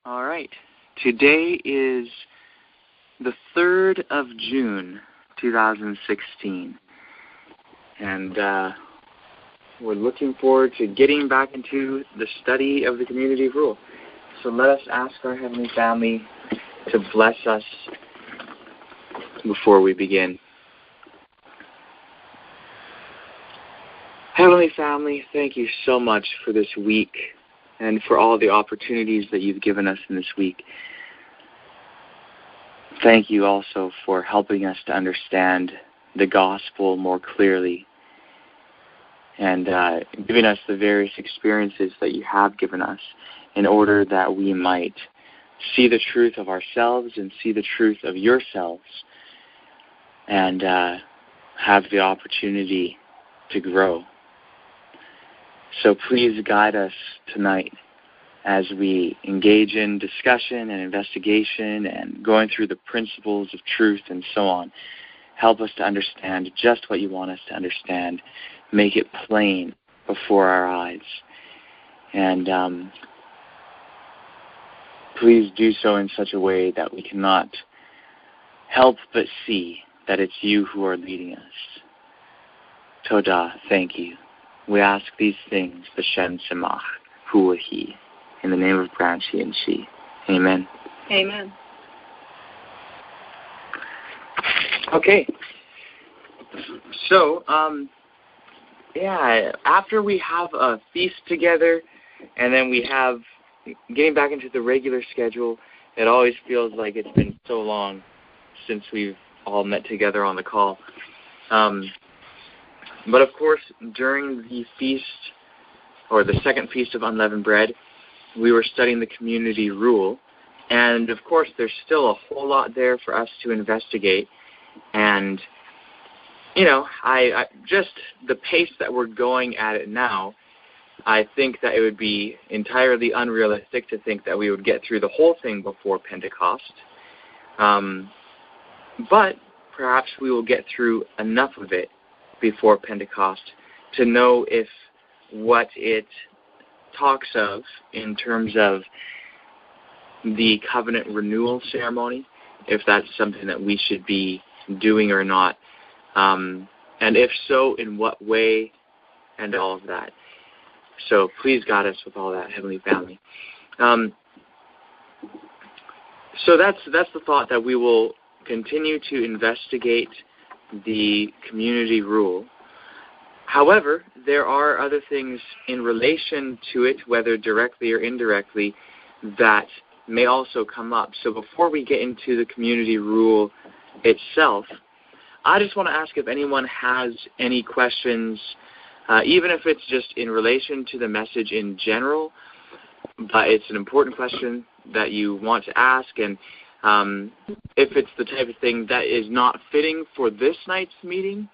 All right. Today is the 3rd of June, 2016. And we're looking forward to getting back into the study of the community rule. So let us ask our Heavenly Family to bless us before we begin. Heavenly Family, thank you so much for this week and for all the opportunities that you've given us in this week. Thank you also for helping us to understand the gospel more clearly and giving us the various experiences that you have given us in order that we might see the truth of ourselves and see the truth of yourselves and have the opportunity to grow. So please guide us tonight as we engage in discussion and investigation and going through the principles of truth and so on. Help us to understand just what you want us to understand. Make it plain before our eyes. And please do so in such a way that we cannot help but see that it's you who are leading us. Toda, thank you. We ask these things, B'Shem Shemach, Hu He, in the name of Grand She and She. Amen. Amen. Okay. So, after we have a feast together, and then we have getting back into the regular schedule, it always feels like it's been so long since we've all met together on the call. But of course, during the feast, or the second feast of unleavened bread, we were studying the community rule. And of course, there's still a whole lot there for us to investigate. And, I just the pace that we're going at it now, I think that it would be entirely unrealistic to think that we would get through the whole thing before Pentecost. But perhaps we will get through enough of it before Pentecost to know if what it talks of in terms of the covenant renewal ceremony, if that's something that we should be doing or not, and if so, in what way, and all of that. So please guide us with all that, Heavenly Family. So that's the thought, that we will continue to investigate the community rule. However, there are other things in relation to it, whether directly or indirectly, that may also come up. So before we get into the community rule itself, I just want to ask if anyone has any questions, even if it's just in relation to the message in general, but it's an important question that you want to ask, and if it's the type of thing that is not fitting for this night's meeting,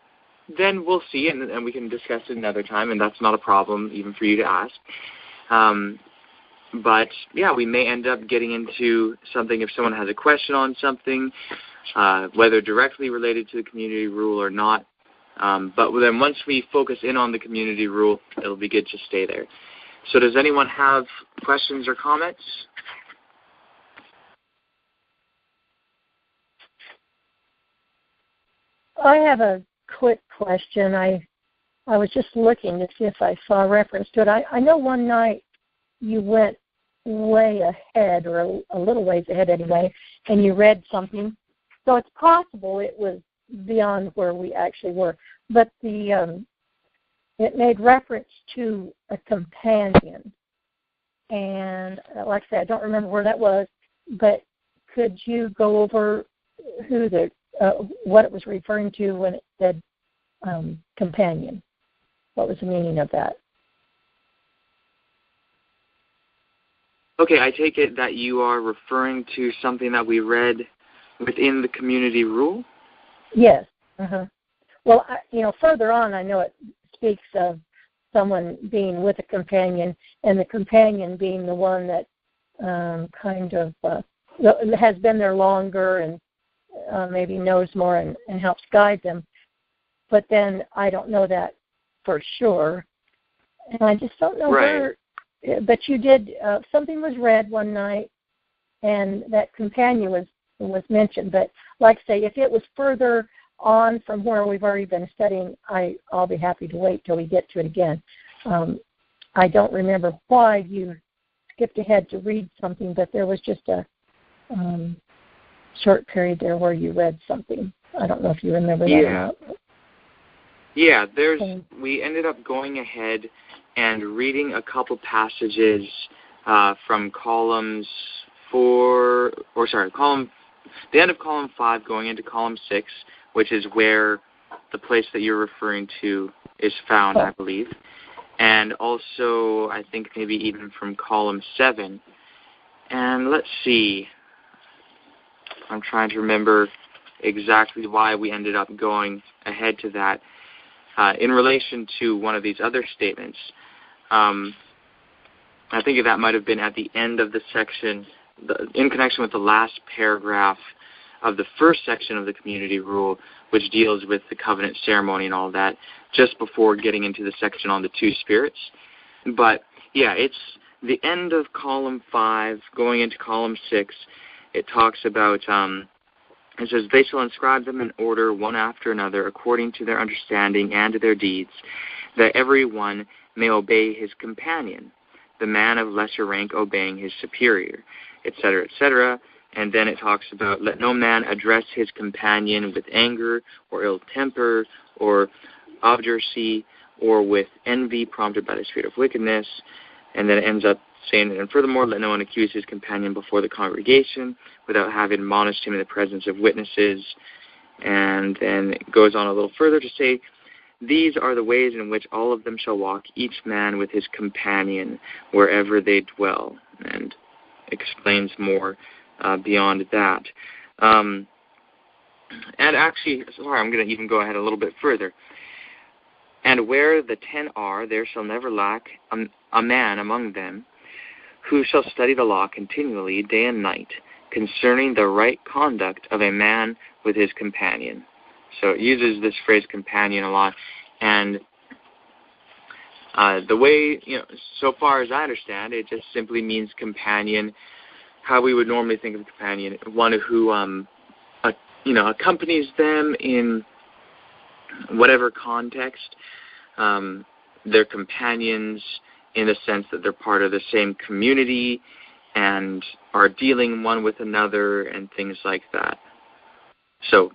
then we'll see, and we can discuss it another time, and that's not a problem even for you to ask. But, we may end up getting into something if someone has a question on something, whether directly related to the community rule or not. But then once we focus in on the community rule, it'll be good to stay there. So does anyone have questions or comments? I have a quick question. I was just looking to see if I saw a reference to it. I know one night you went way ahead, or a little ways ahead anyway, and you read something. So it's possible it was beyond where we actually were. But it made reference to a companion. And like I said, I don't remember where that was, but could you go over what it was referring to when it said companion? What was the meaning of that? Okay, I take it that you are referring to something that we read within the community rule? Yes. Well, further on, I know it speaks of someone being with a companion, and the companion being the one that has been there longer and maybe knows more and helps guide them. But then I don't know that for sure. And I just don't know where. But you did, something was read one night, and that companion was mentioned. But like I say, if it was further on from where we've already been studying, I'll be happy to wait till we get to it again. I don't remember why you skipped ahead to read something, but there was just a short period there where you read something. I don't know if you remember that or not. Yeah, we ended up going ahead and reading a couple passages from the end of column 5 going into column 6, which is where the place that you're referring to is found, I believe. And also, I think maybe even from column 7. And let's see. I'm trying to remember exactly why we ended up going ahead to that. In relation to one of these other statements, I think that might have been at the end of the section, in connection with the last paragraph of the first section of the community rule, which deals with the covenant ceremony and all that, just before getting into the section on the two spirits. But, yeah, it's the end of column 5, going into column 6. It talks about, it says, they shall inscribe them in order one after another according to their understanding and to their deeds, that every one may obey his companion, the man of lesser rank obeying his superior, etc., etc. And then it talks about, let no man address his companion with anger or ill temper or obduracy or with envy prompted by the spirit of wickedness. And then it ends up saying, and furthermore, let no one accuse his companion before the congregation without having admonished him in the presence of witnesses. And then it goes on a little further to say, these are the ways in which all of them shall walk, each man with his companion, wherever they dwell. And explains more beyond that. And actually, sorry, I'm going to even go ahead a little bit further. And where the 10 are, there shall never lack a man among them who shall study the law continually, day and night, concerning the right conduct of a man with his companion. So it uses this phrase companion a lot. And the way, so far as I understand, it just simply means companion, how we would normally think of a companion, one who, accompanies them in whatever context. They're companions in the sense that they're part of the same community and are dealing one with another and things like that. So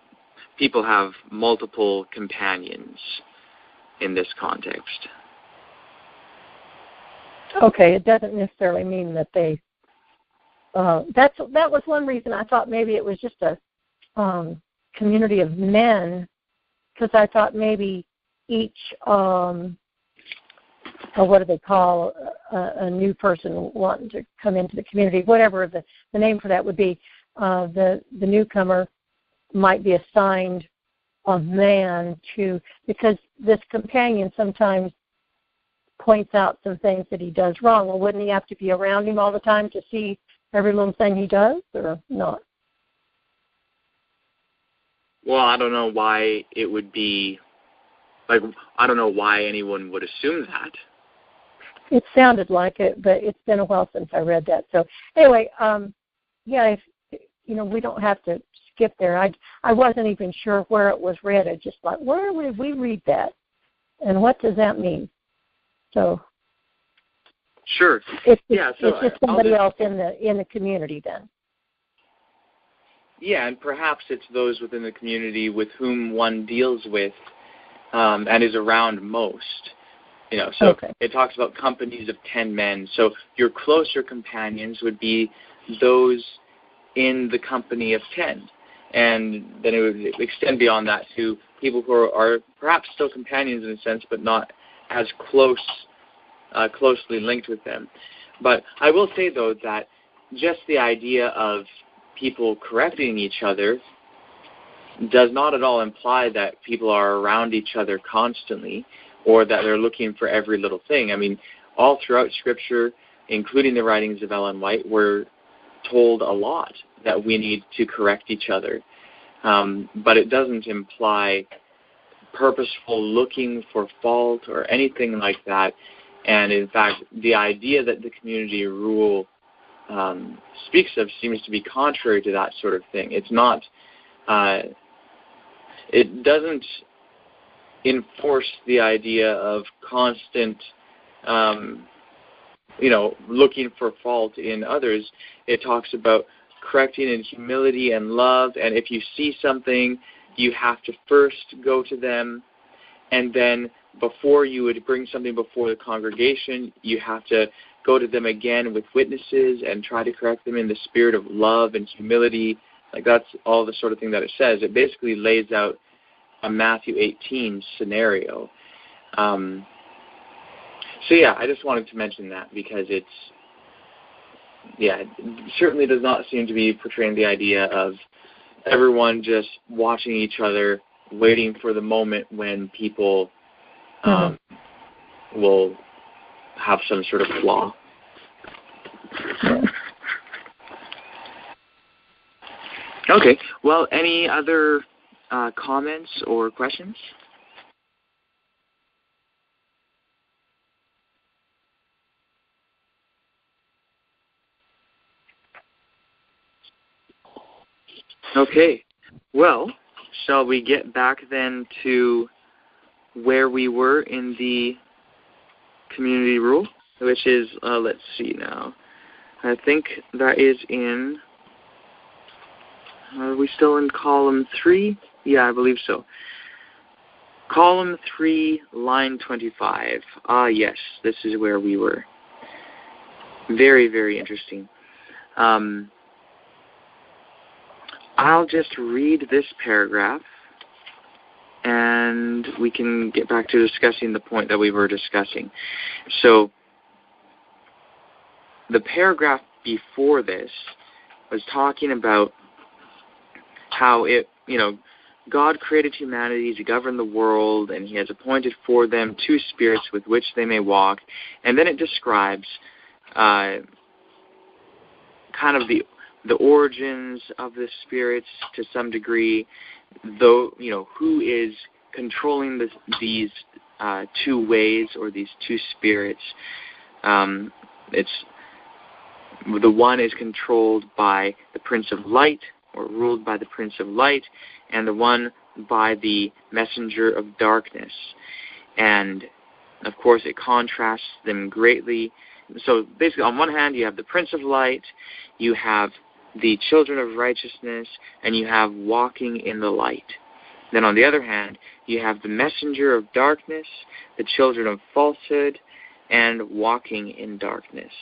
people have multiple companions in this context. Okay, it doesn't necessarily mean that they. That was one reason I thought maybe it was just a community of men, because I thought maybe each, what do they call a new person wanting to come into the community, whatever the name for that would be, the newcomer might be assigned a man to, because this companion sometimes points out some things that he does wrong. Well, wouldn't he have to be around him all the time to see every little thing he does, or not? Well, I don't know why it would be, I don't know why anyone would assume that. It sounded like it, but it's been a while since I read that. So anyway, if, we don't have to skip there. I wasn't even sure where it was read. I just thought, where would we read that? And what does that mean? So sure. It's just somebody else in the community then. Yeah, and perhaps it's those within the community with whom one deals with and is around most. So okay. It talks about companies of 10 men. So your closer companions would be those in the company of 10. And then it would extend beyond that to people who are perhaps still companions in a sense, but not as closely linked with them. But I will say, though, that just the idea of people correcting each other does not at all imply that people are around each other constantly or that they're looking for every little thing. I mean, all throughout Scripture, including the writings of Ellen White, we're told a lot that we need to correct each other. But it doesn't imply purposeful looking for fault or anything like that. And in fact, the idea that the community rule speaks of seems to be contrary to that sort of thing. It's not, it doesn't enforce the idea of constant, looking for fault in others. It talks about correcting in humility and love, and if you see something, you have to first go to them, and then before you would bring something before the congregation, you have to go to them again with witnesses and try to correct them in the spirit of love and humility. Like, that's all the sort of thing that it says. It basically lays out a Matthew 18 scenario. So yeah, I just wanted to mention that because it certainly does not seem to be portraying the idea of everyone just watching each other, waiting for the moment when people will have some sort of flaw. Okay, well, any other comments or questions? Okay, well, shall we get back then to where we were in the community rule, which is, let's see now, I think that is in, are we still in column 3? Yeah, I believe so. Column 3, line 25. Ah, yes, this is where we were. Very, very interesting. I'll just read this paragraph, and we can get back to discussing the point that we were discussing. So, the paragraph before this was talking about how God created humanity to govern the world, and He has appointed for them 2 spirits with which they may walk. And then it describes kind of the origins of the spirits to some degree, though, who is controlling these 2 ways or these 2 spirits. It's the one is controlled by the Prince of Light, or ruled by the Prince of Light, and the one by the messenger of darkness. And, of course, it contrasts them greatly. So, basically, on one hand, you have the Prince of Light, you have the children of righteousness, and you have walking in the light. Then, on the other hand, you have the messenger of darkness, the children of falsehood, and walking in darkness.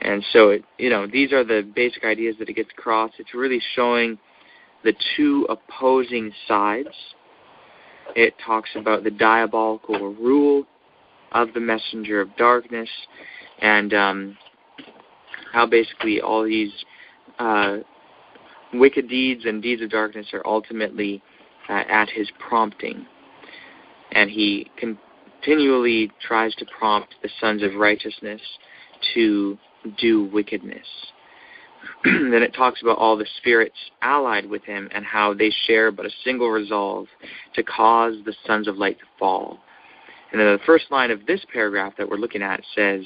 And so, these are the basic ideas that it gets across. It's really showing the 2 opposing sides. It talks about the diabolical rule of the messenger of darkness, and how basically all these wicked deeds and deeds of darkness are ultimately at his prompting. And he continually tries to prompt the sons of righteousness to do wickedness. Then it talks about all the spirits allied with him and how they share but a single resolve to cause the sons of light to fall. And then the first line of this paragraph that we're looking at says,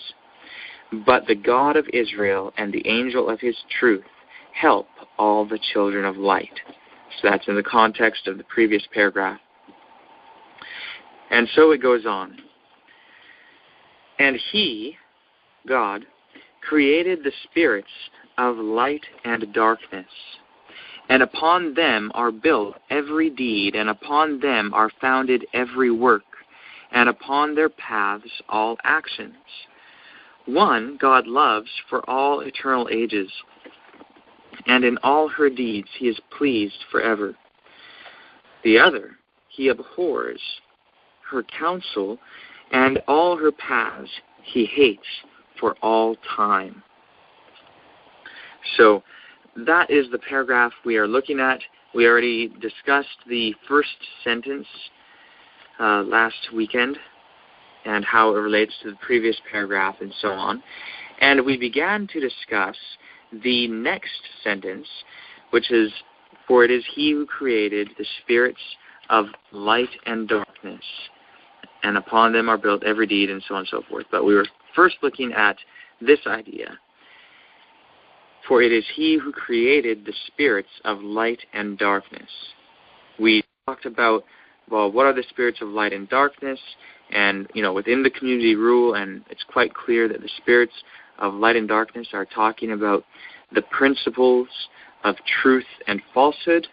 "But the God of Israel and the angel of His truth help all the children of light." So that's in the context of the previous paragraph. And so it goes on. "And He, God, created the spirits of light and darkness, and upon them are built every deed, and upon them are founded every work, and upon their paths all actions. One God loves for all eternal ages, and in all her deeds He is pleased forever. The other He abhors, her counsel, and all her paths He hates for all time." So that is the paragraph we are looking at. We already discussed the first sentence last weekend and how it relates to the previous paragraph and so on. And we began to discuss the next sentence, which is, "For it is He who created the spirits of light and darkness, and upon them are built every deed," and so on and so forth. But we were first looking at this idea. For it is he who created the spirits of light and darkness. We talked about, well, what are the spirits of light and darkness? And, within the community rule, and it's quite clear that the spirits of light and darkness are talking about the principles of truth and falsehood,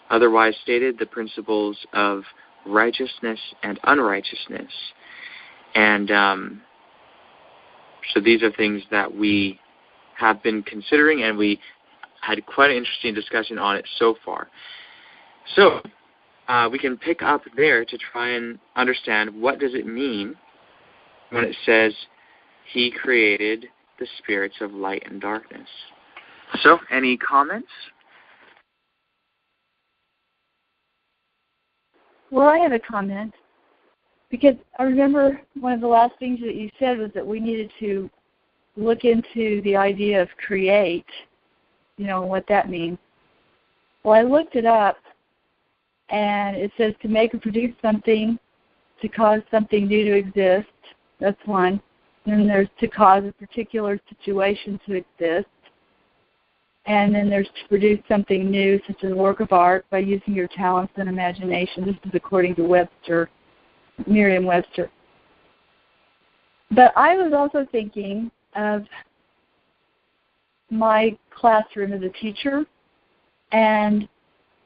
otherwise stated, the principles of righteousness and unrighteousness. And so these are things that we have been considering, and we had quite an interesting discussion on it so far. So we can pick up there to try and understand what does it mean when it says he created the spirits of light and darkness. So, any comments? Well, I have a comment, because I remember one of the last things that you said was that we needed to look into the idea of create, what that means. Well, I looked it up, and it says to make or produce something, to cause something new to exist. That's one. Then there's to cause a particular situation to exist. And then there's to produce something new, such as a work of art, by using your talents and imagination. This is according to Merriam-Webster. But I was also thinking of my classroom as a teacher, and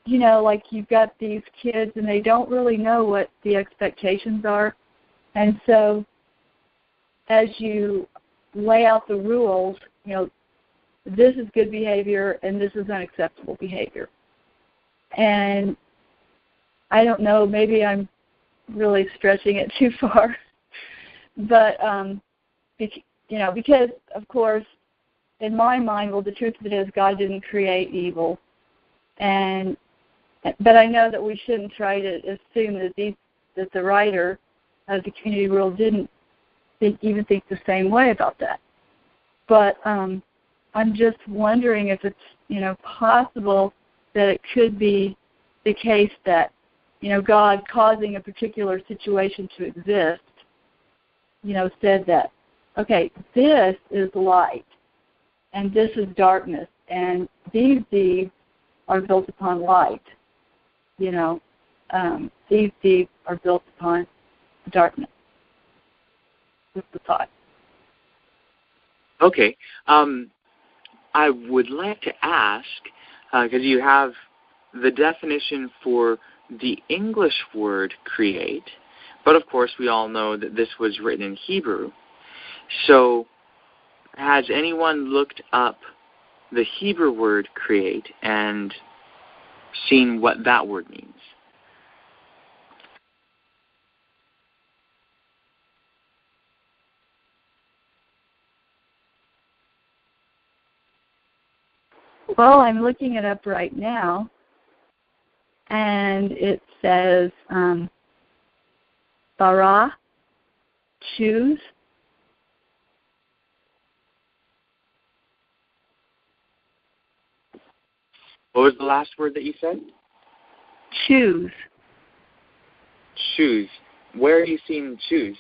like you've got these kids and they don't really know what the expectations are, and so as you lay out the rules, this is good behavior and this is unacceptable behavior. And I don't know, maybe I'm really stretching it too far, but because, of course, in my mind, well, the truth of it is God didn't create evil. But I know that we shouldn't try to assume that the writer of the community rule didn't even think the same way about that. But I'm just wondering if it's, possible that it could be the case that, God causing a particular situation to exist, said that, okay, this is light, and this is darkness, and these deeds are built upon light. These deeds are built upon darkness. That's the thought. Okay. I would like to ask, because you have the definition for the English word create, but of course we all know that this was written in Hebrew. So has anyone looked up the Hebrew word create and seen what that word means? Well, I'm looking it up right now, and it says barah, choose. What was the last word that you said? Choose. Choose. Where are you seeing choose?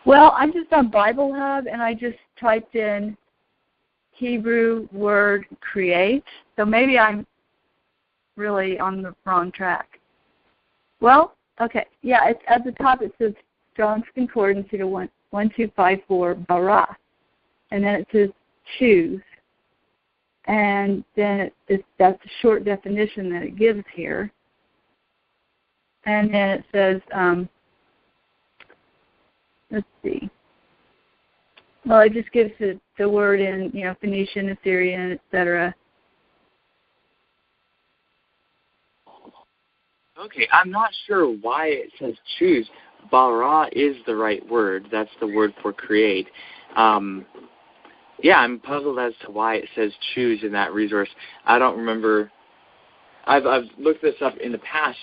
Well, I'm just on Bible Hub, and I just typed in Hebrew word create. So maybe I'm really on the wrong track. Well, okay. Yeah, it's at the top it says Strong's Concordance 1254 barah. And then it says choose. And then that's a short definition that it gives here. And then it says, let's see. Well, it just gives the word in, Phoenician, Assyrian, etc. Okay, I'm not sure why it says choose. Barah is the right word. That's the word for create. Yeah, I'm puzzled as to why it says choose in that resource. I don't remember. I've looked this up in the past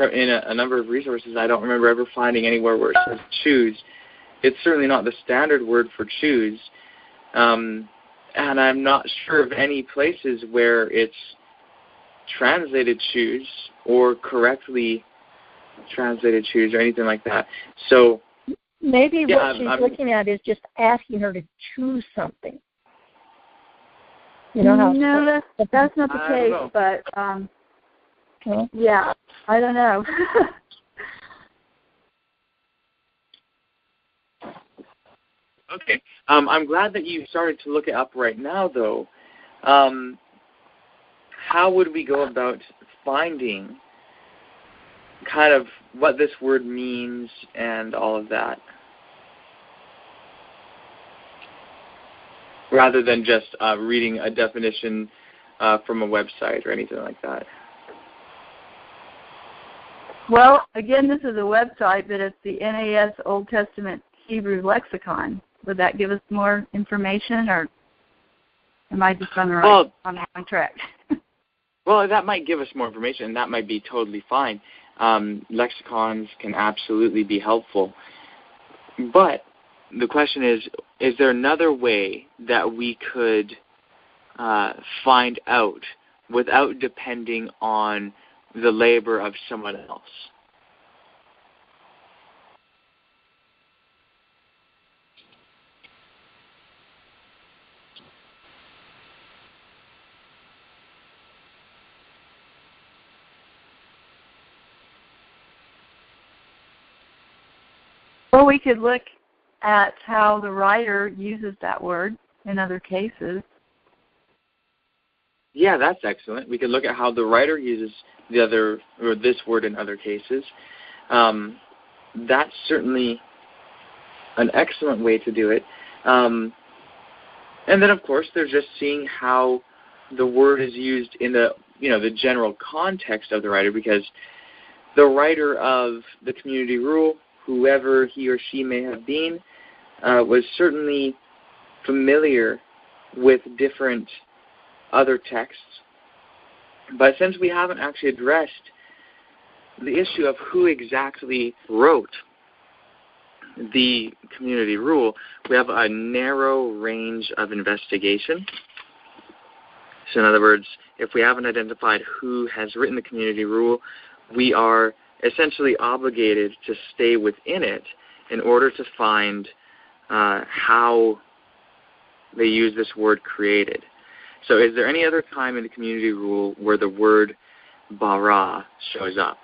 in a number of resources. I don't remember ever finding anywhere where it says choose. It's certainly not the standard word for choose. And I'm not sure of any places where it's translated choose or correctly translated choose or anything like that. So Maybe Yeah, what she's looking at is just asking her to choose something. You know how? No, that's not the case. Know. But yeah, I don't know. Okay. I'm glad that you started to look it up right now, though. How would we go about finding kind of what this word means and all of that, rather than just reading a definition from a website or anything like that? Well, again, this is a website, but it's the NAS Old Testament Hebrew Lexicon. Would that give us more information, or am I just on the wrong track? Well, that might give us more information, and that might be totally fine. Lexicons can absolutely be helpful. But the question is there another way that we could find out without depending on the labor of someone else? Well, we could look at how the writer uses that word in other cases. Yeah, that's excellent. We could look at how the writer uses this word in other cases. That's certainly an excellent way to do it. And then, of course, there's just seeing how the word is used in the general context of the writer, because the writer of the community rule, whoever he or she may have been, was certainly familiar with different other texts. But since we haven't actually addressed the issue of who exactly wrote the community rule, we have a narrow range of investigation. So in other words, if we haven't identified who has written the community rule, we are essentially obligated to stay within it in order to find how they use this word created. So is there any other time in the community rule where the word barah shows up?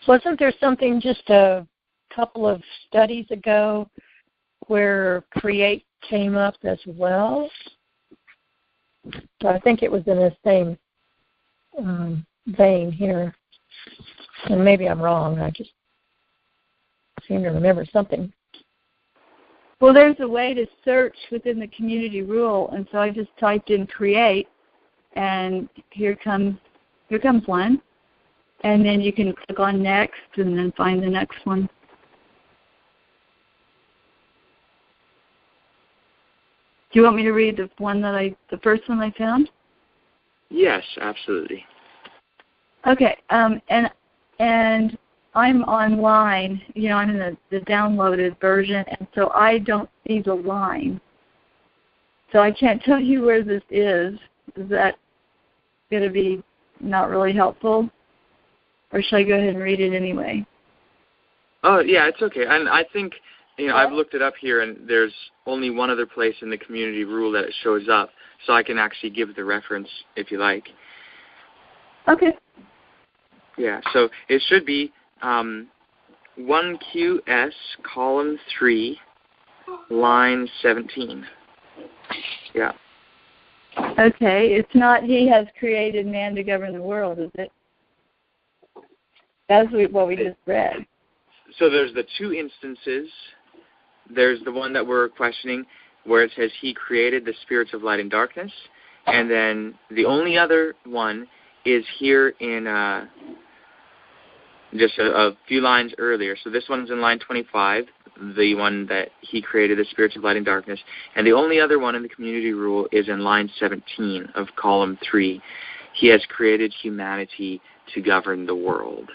Wasn't there something just a couple of studies ago where create came up as well? So I think it was in the same vein here. And maybe I'm wrong. I just seem to remember something. Well, there's a way to search within the community rule, and so I just typed in create, and here comes one. And then you can click on next and then find the next one. Do you want me to read the first one I found? Yes, absolutely. Okay, and I'm online. I'm in the downloaded version, and so I don't see the line. So I can't tell you where this is. Is that going to be not really helpful? Or should I go ahead and read it anyway? Oh, yeah, it's okay. And I think, I've looked it up here, and there's only one other place in the community rule that it shows up, so I can actually give the reference if you like. Okay. Yeah, so it should be 1QS, column 3, line 17. Yeah. Okay, it's not he has created man to govern the world, is it? That's what we just read. So there's the two instances. There's the one that we're questioning where it says he created the spirits of light and darkness. And then the only other one is here in just a few lines earlier. So this one's in line 25, the one that he created the spirits of light and darkness. And the only other one in the community rule is in line 17 of column 3. He has created humanity to govern the world.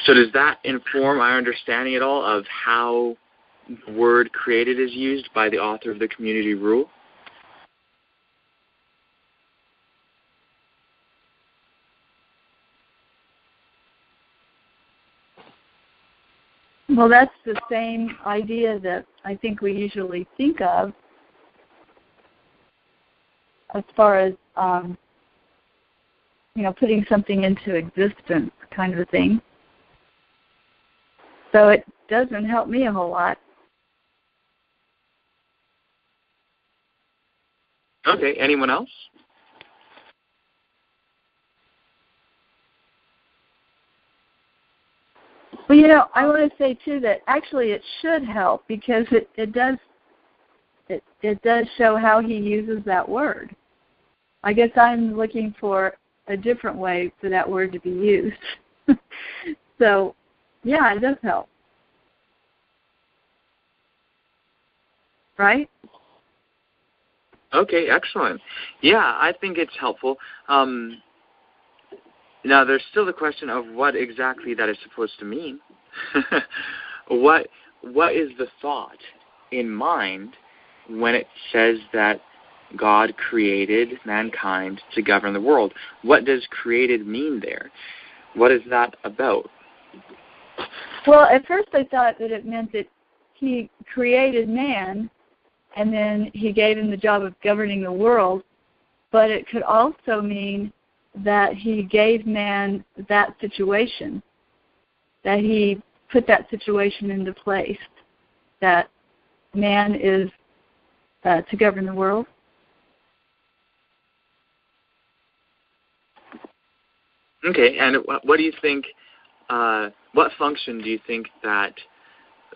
So does that inform our understanding at all of how the word created is used by the author of the community rule? Well, that's the same idea that I think we usually think of as far as, putting something into existence kind of a thing. So it doesn't help me a whole lot. Okay, anyone else? Well, I want to say too that actually it should help because it does show how he uses that word. I guess I'm looking for a different way for that word to be used. So, yeah, it does help. Right? Okay, excellent. Yeah, I think it's helpful. Now, there's still the question of what exactly that is supposed to mean. What is the thought in mind when it says that God created mankind to govern the world? What does created mean there? What is that about? Well, at first I thought that it meant that he created man and then he gave him the job of governing the world, but it could also mean that he gave man that situation, that he put that situation into place, that man is to govern the world. Okay, and what do you think, what function do you think that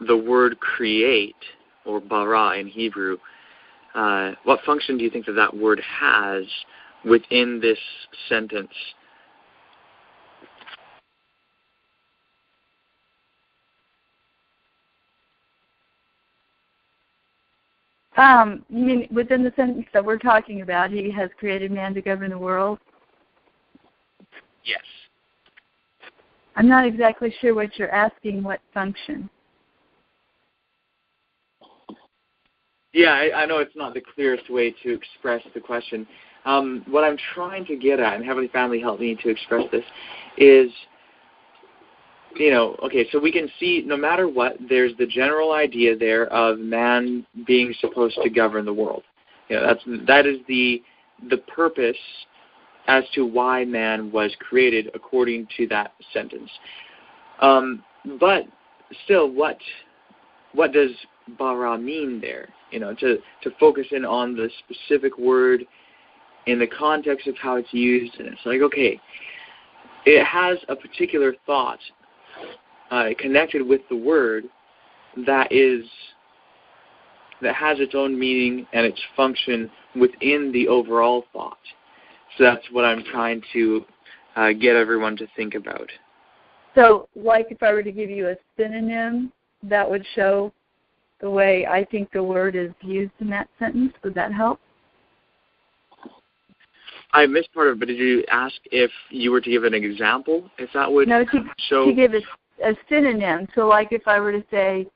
the word create, or barah in Hebrew, what function do you think that word has within this sentence? You mean within the sentence that we're talking about, he has created man to govern the world? Yes. I'm not exactly sure what you're asking, what function. Yeah, I know it's not the clearest way to express the question. What I'm trying to get at, and Heavenly Family helped me to express this, is, okay, so we can see no matter what, there's the general idea there of man being supposed to govern the world. That is the purpose as to why man was created according to that sentence. But still, what does barah mean there? To focus in on the specific word in the context of how it's used, and it's like, okay, it has a particular thought connected with the word that has its own meaning and its function within the overall thought. So that's what I'm trying to get everyone to think about. So, like if I were to give you a synonym, that would show the way I think the word is used in that sentence. Would that help? I missed part of it, but did you ask if you were to give an example, if that would show? To give a synonym. So like if I were to say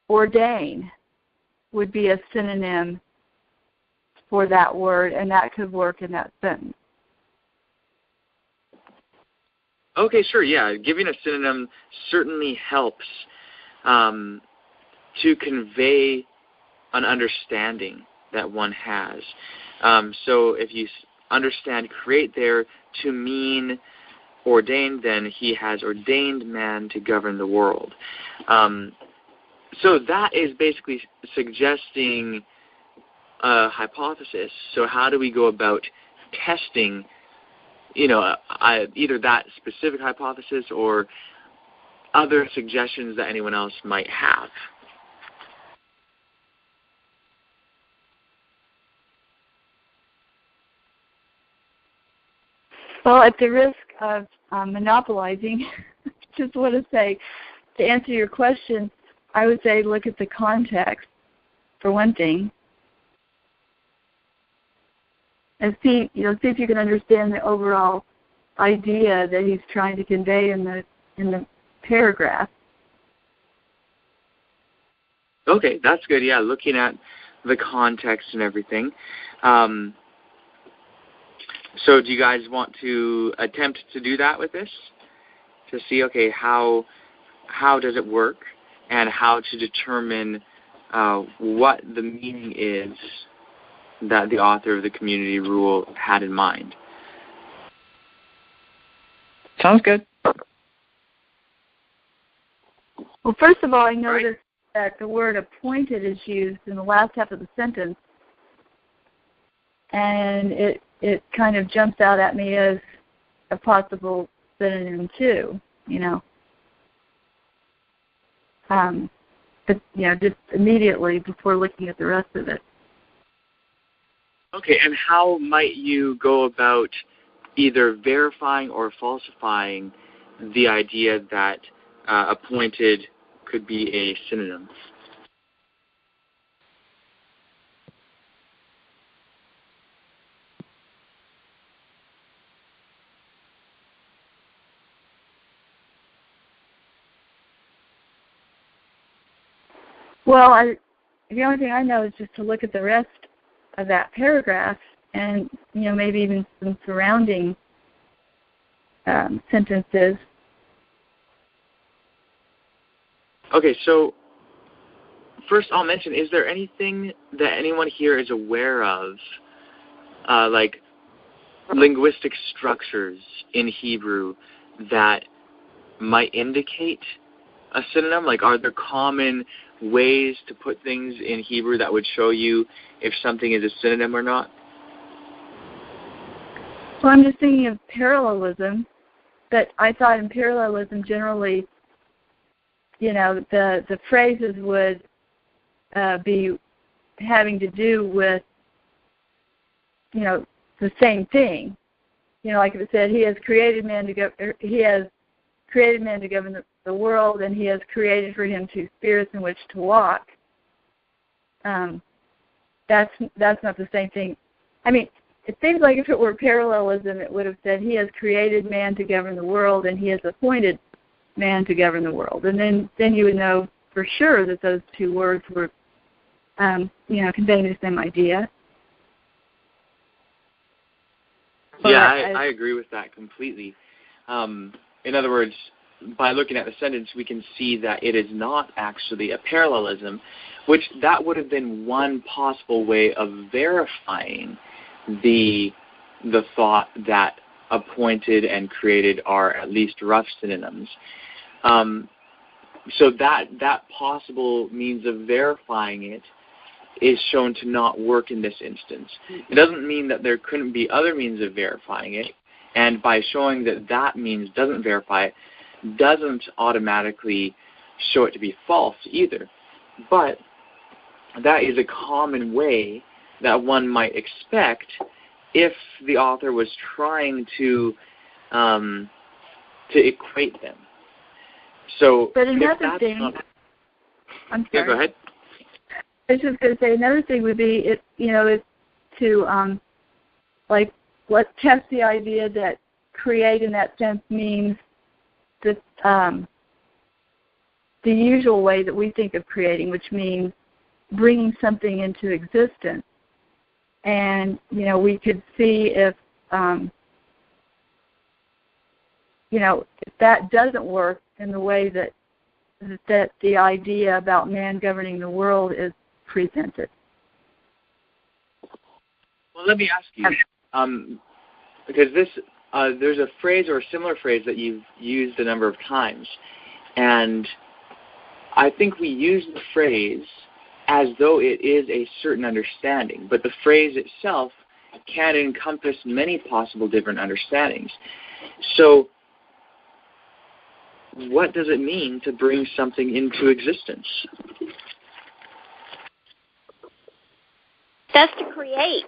ordain would be a synonym for that word, and that could work in that sentence. Okay, sure, yeah. Giving a synonym certainly helps to convey an understanding that one has. So if you understand create there to mean ordained, then he has ordained man to govern the world. So that is basically suggesting a hypothesis. So how do we go about testing, either that specific hypothesis or other suggestions that anyone else might have? Well, at the risk of monopolizing, I just want to say, to answer your question, I would say look at the context, for one thing, and see if you can understand the overall idea that he's trying to convey in the paragraph. Okay, that's good. Yeah, looking at the context and everything. So do you guys want to attempt to do that with this? To see, okay, how how does it work and how to determine what the meaning is that the author of the community rule had in mind. Sounds good. Well, first of all, I noticed that the word appointed is used in the last half of the sentence, and it kind of jumps out at me as a possible synonym too, but just immediately before looking at the rest of it. Okay, and how might you go about either verifying or falsifying the idea that appointed could be a synonym? Well, the only thing I know is just to look at the rest of that paragraph and, maybe even some surrounding sentences. Okay, so first I'll mention, is there anything that anyone here is aware of, like linguistic structures in Hebrew that might indicate a synonym? Like, are there common ways to put things in Hebrew that would show you if something is a synonym or not? Well, I'm just thinking of parallelism, but I thought in parallelism generally, the phrases would be having to do with, the same thing. Like if it said, He has created man to govern the world, and He has created for him 2 spirits in which to walk. That's not the same thing. I mean, it seems like if it were parallelism, it would have said He has created man to govern the world, and He has appointed man to govern the world. And then you would know for sure that those 2 words were, conveying the same idea. Yeah, I agree with that completely. In other words, by looking at the sentence, we can see that it is not actually a parallelism, which that would have been one possible way of verifying the thought that appointed and created are at least rough synonyms. So that possible means of verifying it is shown to not work in this instance. It doesn't mean that there couldn't be other means of verifying it, and by showing that means doesn't verify it, doesn't automatically show it to be false either. But that is a common way that one might expect if the author was trying to equate them. So, but another thing, I'm sorry. Yeah, go ahead. I was just going to say another thing would be is to test the idea that create in that sense means that the usual way that we think of creating, which means bringing something into existence. And, we could see if that doesn't work in the way that the idea about man governing the world is presented. Well, let me ask you, because there's a phrase or a similar phrase that you've used a number of times, and I think we use the phrase as though it is a certain understanding, but the phrase itself can encompass many possible different understandings. So what does it mean to bring something into existence? That's to create.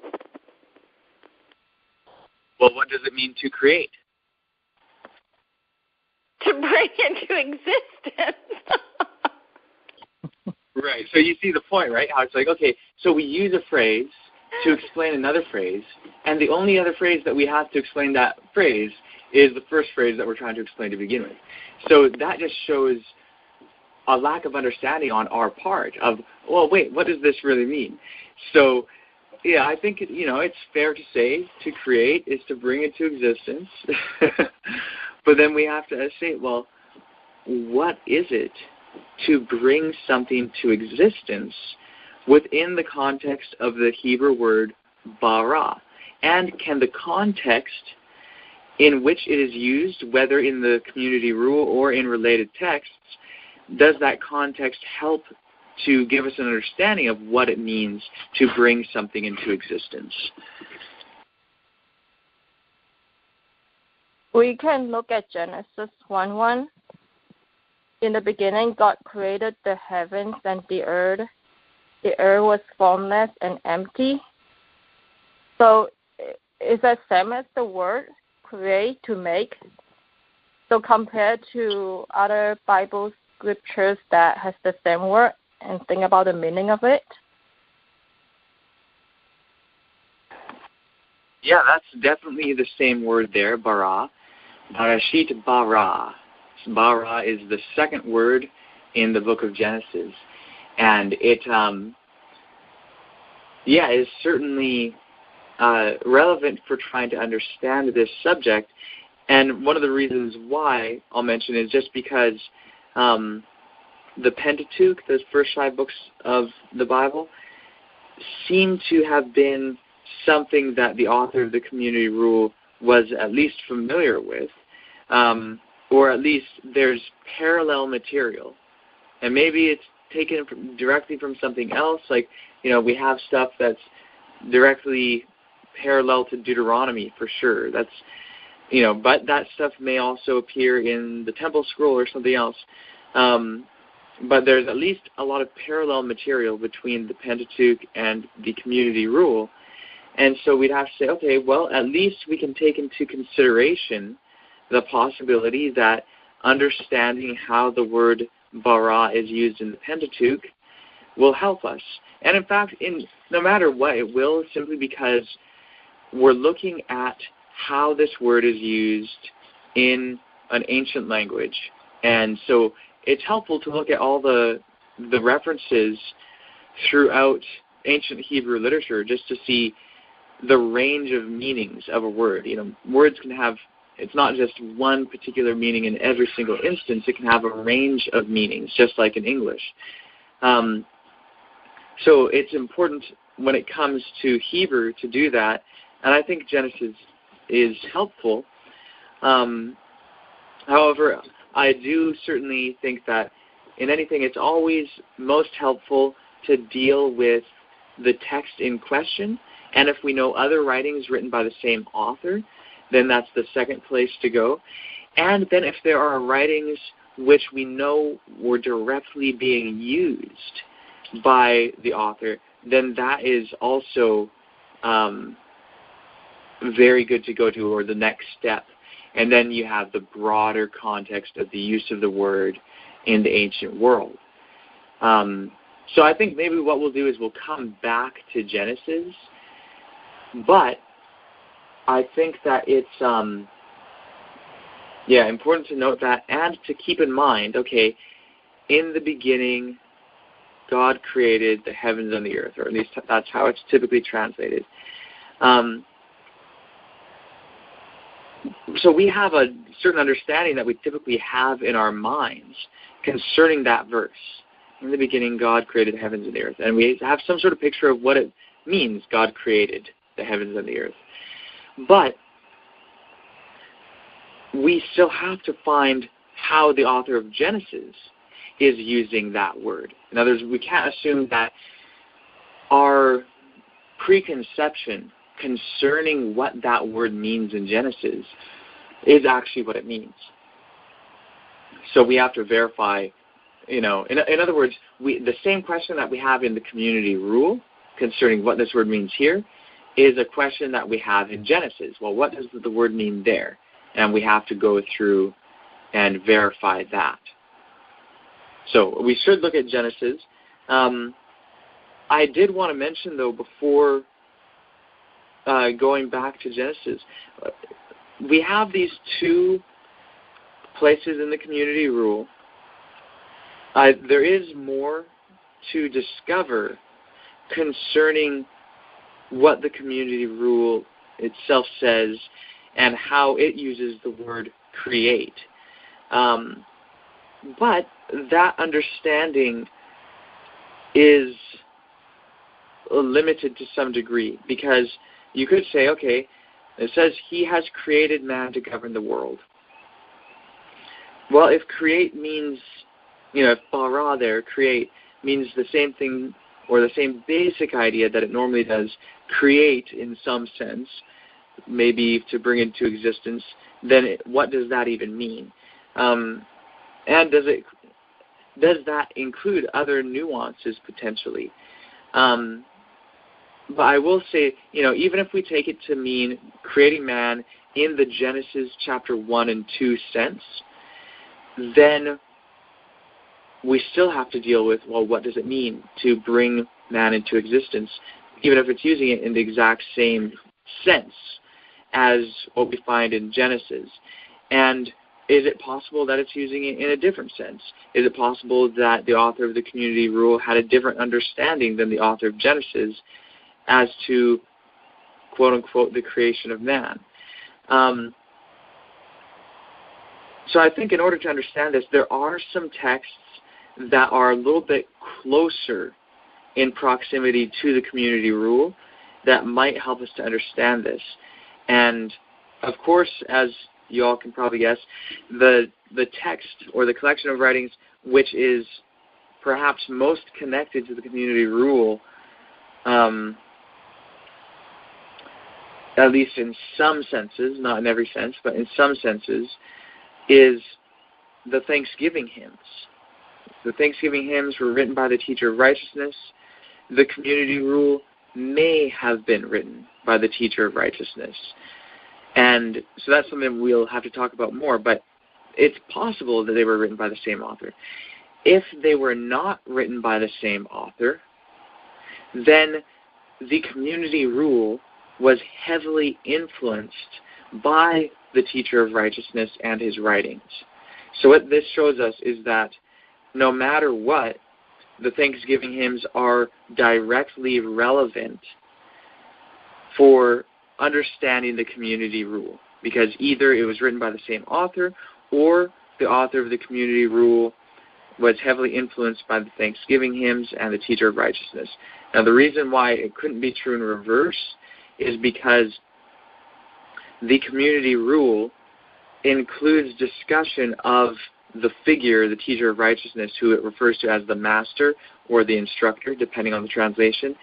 Well, what does it mean to create? To bring into existence. Right. So you see the point, right? How it's like, okay, so we use a phrase to explain another phrase, and the only other phrase that we have to explain that phrase is the first phrase that we're trying to explain to begin with. So that just shows a lack of understanding on our part of, well, wait, what does this really mean? So, yeah, I think, it's fair to say to create is to bring it to existence. But then we have to say, well, what is it to bring something to existence within the context of the Hebrew word barah? And can the context in which it is used, whether in the community rule or in related texts, does that context help to give us an understanding of what it means to bring something into existence? We can look at Genesis 1:1. In the beginning, God created the heavens and the earth. The earth was formless and empty. So is that same as the word create, to make? So compared to other Bible scriptures that has the same word, and think about the meaning of it. Yeah, that's definitely the same word there, barah. Barashit barah. Barah is the second word in the book of Genesis. And it is certainly relevant for trying to understand this subject. And one of the reasons why I'll mention is just because the Pentateuch, those first 5 books of the Bible, seem to have been something that the author of the community rule was at least familiar with, or at least there's parallel material. And maybe it's taken directly from something else, like, we have stuff that's directly parallel to Deuteronomy for sure. That's, but that stuff may also appear in the Temple Scroll or something else. But there's at least a lot of parallel material between the Pentateuch and the community rule. And so we'd have to say, okay, well, at least we can take into consideration the possibility that understanding how the word barah is used in the Pentateuch will help us. And in fact, no matter what, it will, simply because we're looking at how this word is used in an ancient language. And so it's helpful to look at all the references throughout ancient Hebrew literature just to see the range of meanings of a word. Words can have, it's not just one particular meaning in every single instance. It can have a range of meanings, just like in English. So it's important when it comes to Hebrew to do that, and I think Genesis is helpful. However, I do certainly think that in anything, it's always most helpful to deal with the text in question, and if we know other writings written by the same author, then that's the second place to go. And then if there are writings which we know were directly being used by the author, then that is also very good to go to, or the next step. And then you have the broader context of the use of the word in the ancient world. So I think maybe what we'll do is we'll come back to Genesis, but I think that it's important to note that, and to keep in mind, okay, in the beginning, God created the heavens and the earth, or at least that's how it's typically translated. So we have a certain understanding that we typically have in our minds concerning that verse. In the beginning, God created the heavens and the earth. And we have some sort of picture of what it means, God created the heavens and the earth. But we still have to find how the author of Genesis is using that word. In other words, we can't assume that our preconception concerning what that word means in Genesis is actually what it means. So we have to verify, in other words, the same question that we have in the community rule concerning what this word means here is a question that we have in Genesis. Well, what does the word mean there? And we have to go through and verify that. So we should look at Genesis. I did want to mention, though, before going back to Genesis, we have these two places in the community rule. There is more to discover concerning what the community rule itself says and how it uses the word create. But that understanding is limited to some degree, because you could say, okay, it says he has created man to govern the world. Well, if create means, if barah there, create, means the same thing or the same basic idea that it normally does, create in some sense, maybe to bring into existence, then what does that even mean? And does that include other nuances potentially? But I will say, even if we take it to mean creating man in the Genesis chapter 1 and 2 sense, then we still have to deal with, well, what does it mean to bring man into existence, even if it's using it in the exact same sense as what we find in Genesis? And is it possible that it's using it in a different sense? Is it possible that the author of the community rule had a different understanding than the author of Genesis as to, quote-unquote, the creation of man? So I think in order to understand this, there are some texts that are a little bit closer in proximity to the community rule that might help us to understand this. And, of course, as you all can probably guess, the text or the collection of writings which is perhaps most connected to the community rule, at least in some senses, not in every sense, but in some senses, is the Thanksgiving hymns. The Thanksgiving hymns were written by the teacher of righteousness. The community rule may have been written by the teacher of righteousness. And so that's something we'll have to talk about more, but it's possible that they were written by the same author. If they were not written by the same author, then the community rule was heavily influenced by the teacher of righteousness and his writings. So what this shows us is that no matter what, the Thanksgiving hymns are directly relevant for understanding the community rule, because either it was written by the same author or the author of the community rule was heavily influenced by the Thanksgiving hymns and the teacher of righteousness. Now, the reason why it couldn't be true in reverse is because the community rule includes discussion of the figure, the teacher of righteousness, who it refers to as the master or the instructor, depending on the translation.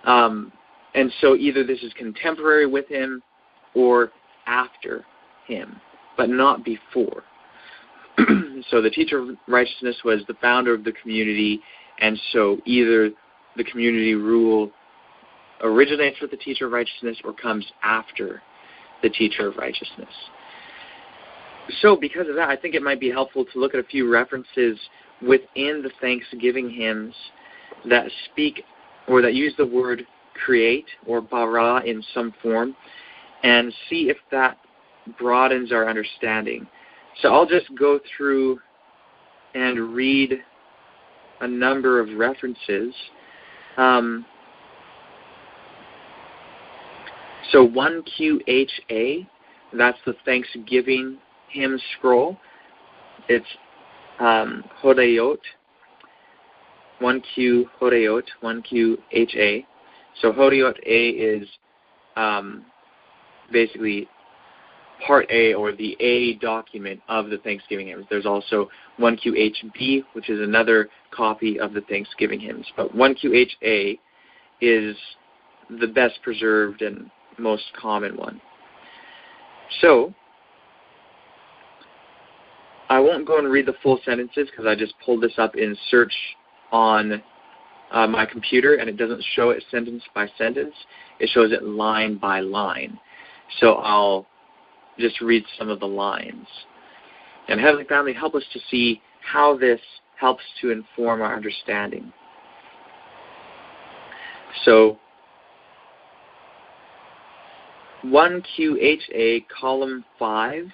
And so either this is contemporary with him or after him, but not before. So the teacher of righteousness was the founder of the community, and so either the community rule originates with the teacher of righteousness or comes after the teacher of righteousness. So because of that, I think it might be helpful to look at a few references within the Thanksgiving hymns that speak or that use the word create or barah in some form, and see if that broadens our understanding. So I'll just go through and read a number of references. So 1QHA, that's the Thanksgiving hymn scroll. It's Hodayot, 1Q Hodayot, 1QHA. So Hodayot A is basically Part A, or the A document of the Thanksgiving hymns. There's also 1QHB, which is another copy of the Thanksgiving hymns. But 1QHA is the best preserved and most common one. So I won't go and read the full sentences because I just pulled this up in search on my computer, and it doesn't show it sentence by sentence. It shows it line by line. So I'll just read some of the lines. And Heavenly Family, help us to see how this helps to inform our understanding. So 1QHA, column 5,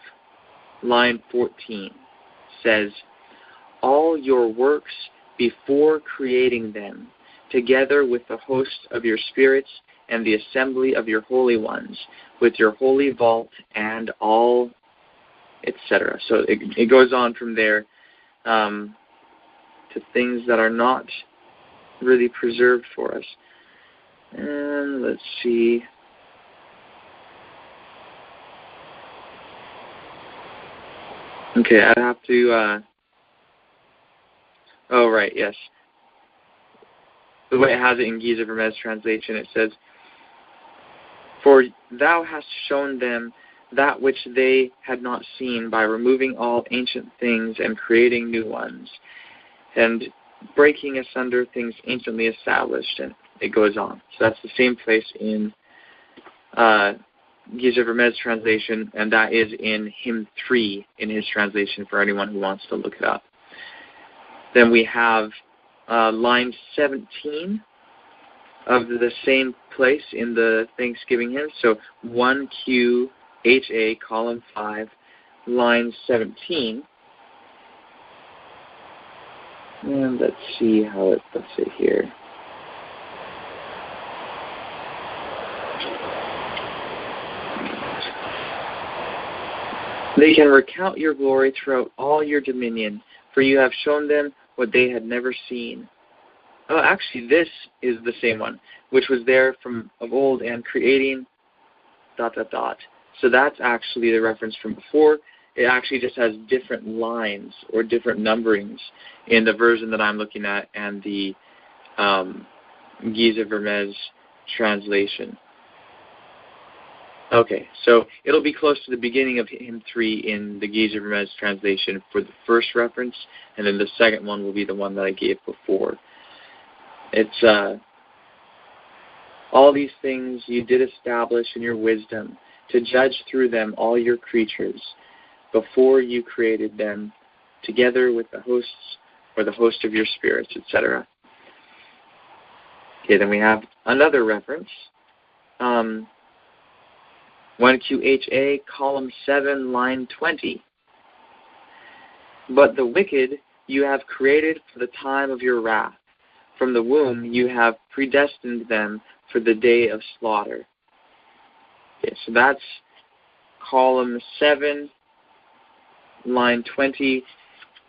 line 14, says, all your works before creating them, together with the host of your spirits and the assembly of your holy ones, with your holy vault and all, etc. So it goes on from there to things that are not really preserved for us. And let's see. Okay, I have to, oh, right, yes. The way it has it in Giza Vermes translation, it says, "For thou hast shown them that which they had not seen by removing all ancient things and creating new ones, and breaking asunder things anciently established," and it goes on. So that's the same place in Giza Vermes translation, and that is in hymn 3 in his translation for anyone who wants to look it up. Then we have line 17 of the same place in the Thanksgiving hymn. So 1QHA, column 5, line 17. And let's see how it puts it here. "They can recount your glory throughout all your dominion, for you have shown them what they had never seen." Oh, actually, this is the same one, which was there from of old and creating ... So that's actually the reference from before. It actually just has different lines or different numberings in the version that I'm looking at and the Giza Vermes translation. Okay, so it'll be close to the beginning of hymn 3 in the Giza Vermes translation for the first reference, and then the second one will be the one that I gave before. It's all these things you did establish in your wisdom, to judge through them all your creatures, before you created them, together with the hosts, or the host of your spirits, etc. Okay, then we have another reference. 1QHA, column 7, line 20. "But the wicked you have created for the time of your wrath. From the womb you have predestined them for the day of slaughter." Okay, so that's column 7, line 20,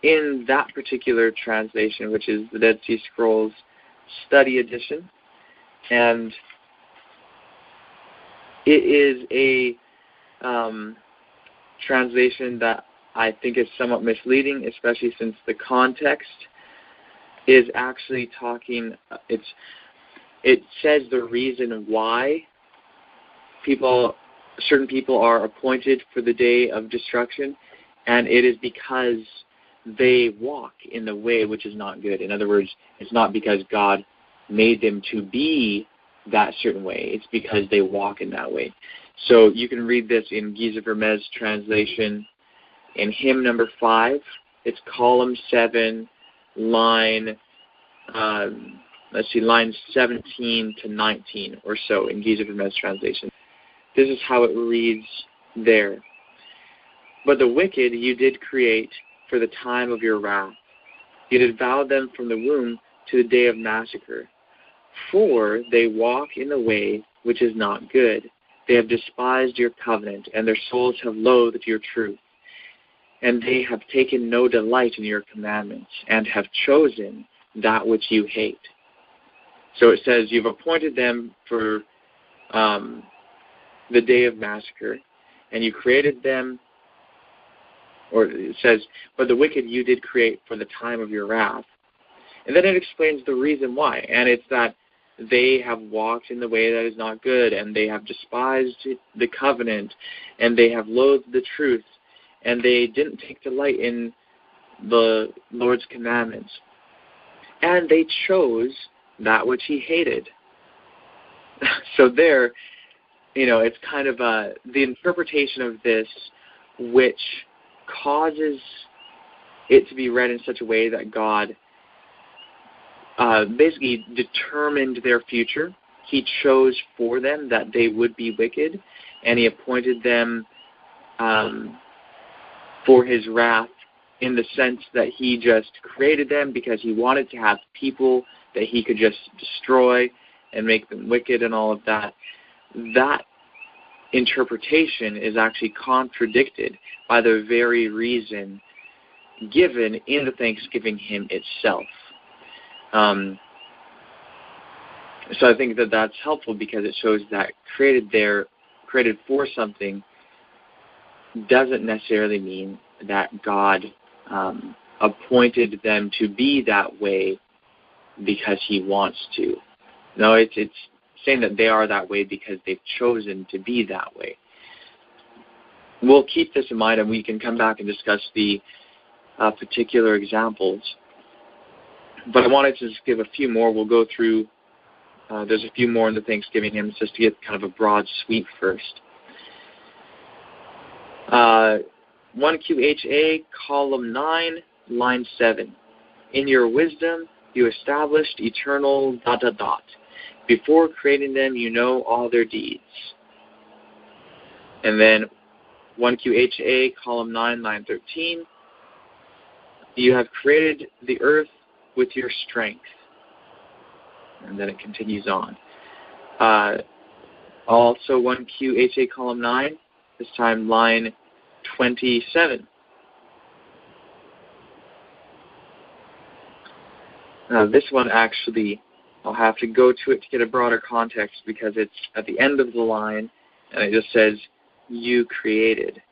in that particular translation, which is the Dead Sea Scrolls Study Edition. And it is a translation that I think is somewhat misleading, especially since the context is actually talking, it says the reason why certain people are appointed for the day of destruction, and it is because they walk in the way which is not good. In other words, it's not because God made them to be that certain way. It's because they walk in that way. So you can read this in Giza Vermes translation in hymn number 5. It's column 7, line, line 17 to 19 or so in Giza Vermes translation. This is how it reads there. "But the wicked you did create for the time of your wrath. You did vow them from the womb to the day of massacre. For they walk in the way which is not good. They have despised your covenant, and their souls have loathed your truth. And they have taken no delight in your commandments, and have chosen that which you hate." So it says, you've appointed them for the day of massacre, and you created them, or it says, "But the wicked you did create for the time of your wrath." And then it explains the reason why, and it's that they have walked in the way that is not good, and they have despised the covenant, and they have loathed the truth, and they didn't take delight in the Lord's commandments. And they chose that which he hated. So there, it's kind of the interpretation of this which causes it to be read in such a way that God basically determined their future. He chose for them that they would be wicked, and he appointed them for his wrath, in the sense that he just created them because he wanted to have people that he could just destroy and make them wicked and all of that. That interpretation is actually contradicted by the very reason given in the Thanksgiving hymn itself. So I think that that's helpful because it shows that created for something doesn't necessarily mean that God appointed them to be that way because he wants to. No, it's saying that they are that way because they've chosen to be that way. We'll keep this in mind, and we can come back and discuss the particular examples. But I wanted to just give a few more. We'll go through, there's a few more in the Thanksgiving hymns just to get kind of a broad sweep first. 1QHA, column 9, line 7. In your wisdom, you established eternal ... Before creating them, you know all their deeds. And then 1QHA, column 9, line 13. You have created the earth with your strength. And then it continues on. Also 1QHA, column 9, this time line 27. Now this one actually, I'll have to go to it to get a broader context because it's at the end of the line and it just says, you created.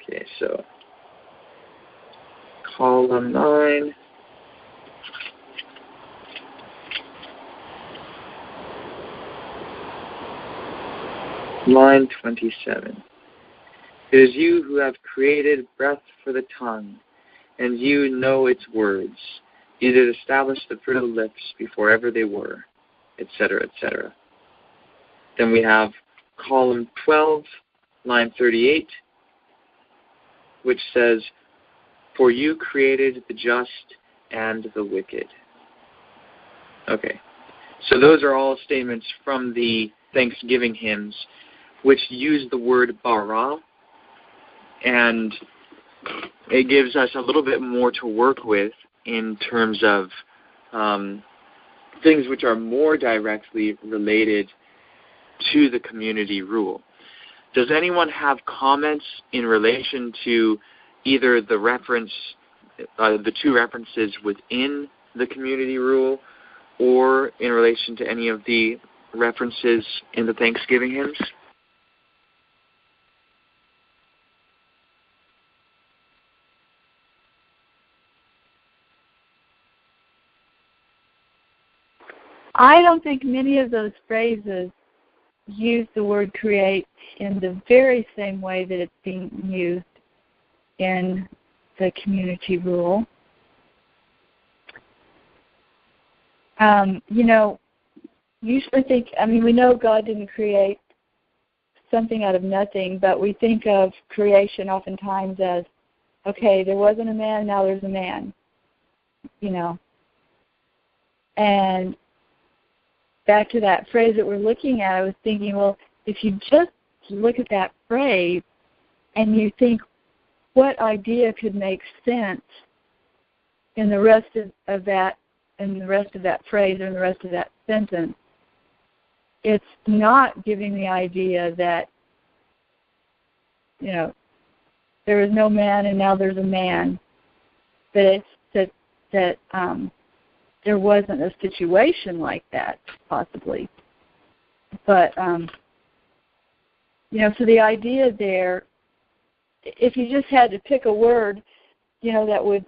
Okay, so column 9. Line 27. It is you who have created breath for the tongue, and you know its words. You did establish the fruit of the lips before ever they were, etc., etc. Then we have column 12, line 38, which says, for you created the just and the wicked. Okay, so those are all statements from the Thanksgiving hymns which use the word barah, and it gives us a little bit more to work with in terms of things which are more directly related to the community rule. Does anyone have comments in relation to either the reference, the two references within the community rule, or in relation to any of the references in the Thanksgiving hymns? I don't think many of those phrases use the word create in the very same way that it's being used in the community rule. Usually we know God didn't create something out of nothing, but we think of creation oftentimes as, okay, there wasn't a man, now there's a man, And back to that phrase that we're looking at, I was thinking, well, if you just look at that phrase and you think what idea could make sense in the rest of that, in the rest of that phrase or in the rest of that sentence, it's not giving the idea that, there is no man and now there's a man, but it's that there wasn't a situation like that, possibly. But, so the idea there, if you just had to pick a word, that would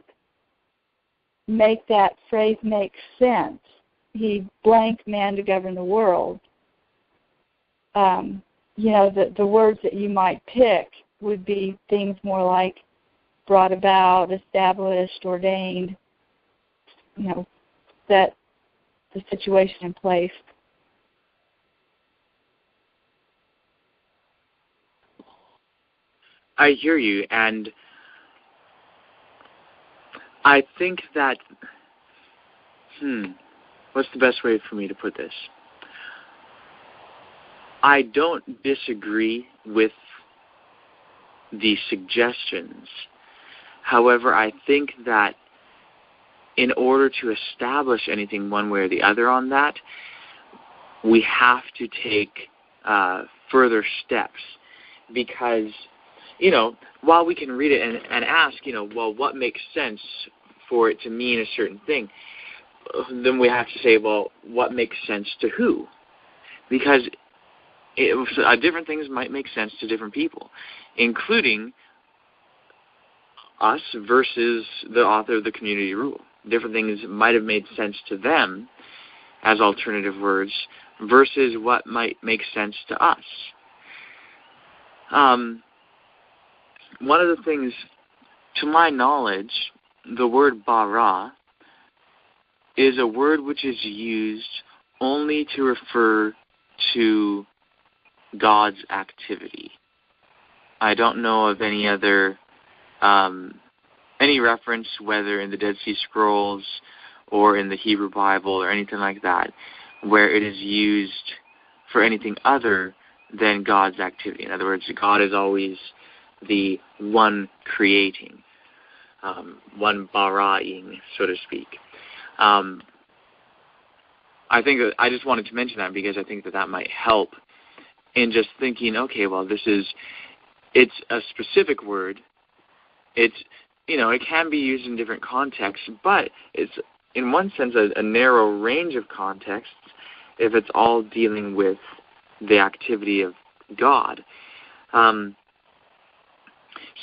make that phrase make sense. He blanked man to govern the world. The words that you might pick would be things more like brought about, established, ordained, set the situation in place. I hear you, and I think that, what's the best way for me to put this? I don't disagree with the suggestions. However, I think that in order to establish anything one way or the other on that, we have to take further steps, because while we can read it and ask, well, what makes sense for it to mean a certain thing, then we have to say, well, what makes sense to who? Because different things might make sense to different people, including us versus the author of the community rule. Different things might have made sense to them as alternative words versus what might make sense to us. One of the things, to my knowledge, the word barah is a word which is used only to refer to God's activity. I don't know of any other, any reference, whether in the Dead Sea Scrolls or in the Hebrew Bible or anything like that, where it is used for anything other than God's activity. In other words, God is always the one creating, one barahing, so to speak. I think that I just wanted to mention that because I think that might help in just thinking, okay, well, it's a specific word. It can be used in different contexts, but it's in one sense a narrow range of contexts if it's all dealing with the activity of God.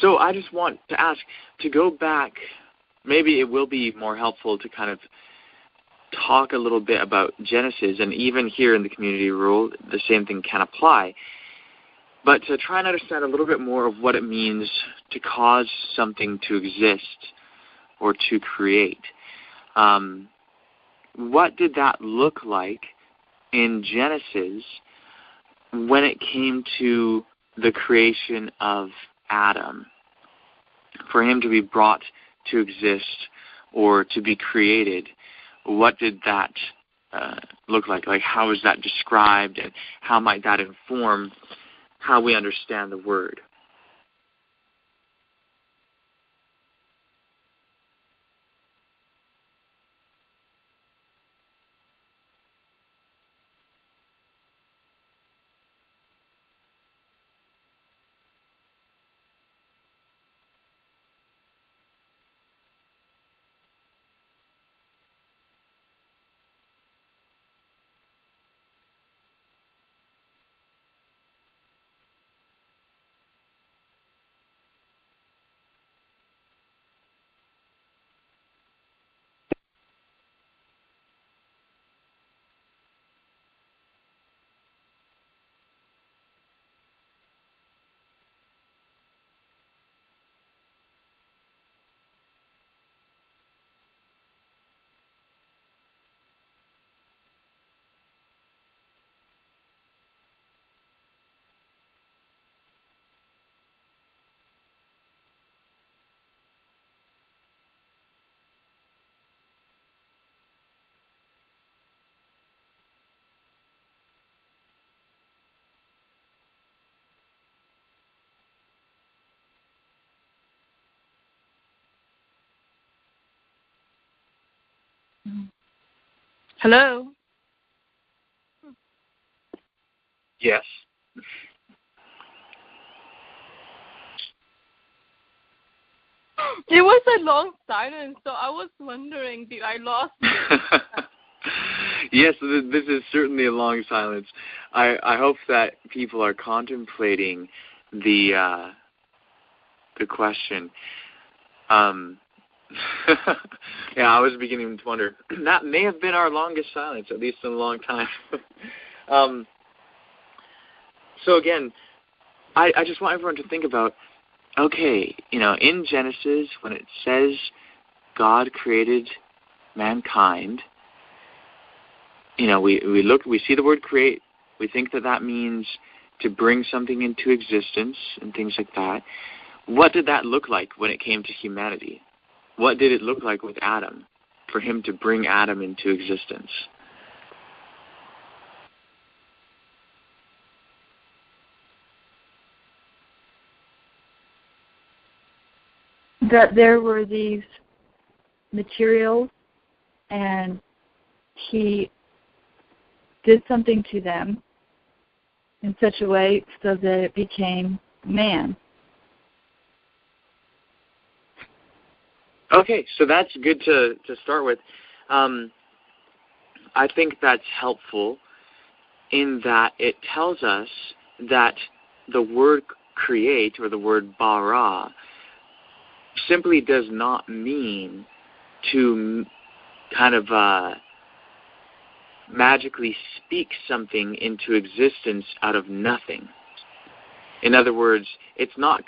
So I just want to ask, to go back, maybe it will be more helpful to kind of talk a little bit about Genesis, and even here in the community rule, the same thing can apply. But to try and understand a little bit more of what it means to cause something to exist or to create. What did that look like in Genesis when it came to the creation of Adam? For him to be brought to exist or to be created, what did that look like? Like, how is that described, and how might that inform how we understand the word? Hello? Yes. It was a long silence, so I was wondering, did I lost you? Yes, this is certainly a long silence. I hope that people are contemplating the question. Yeah, I was beginning to wonder. That may have been our longest silence, at least in a long time. So again, I just want everyone to think about, okay, in Genesis, when it says God created mankind, we see the word create, we think that means to bring something into existence and things like that. What did that look like when it came to humanity? What did it look like with Adam, for him to bring Adam into existence? That there were these materials, and he did something to them in such a way so that it became man. Okay, so that's good to start with. I think that's helpful in that it tells us that the word create, or the word barah, simply does not mean to kind of magically speak something into existence out of nothing. In other words, it's not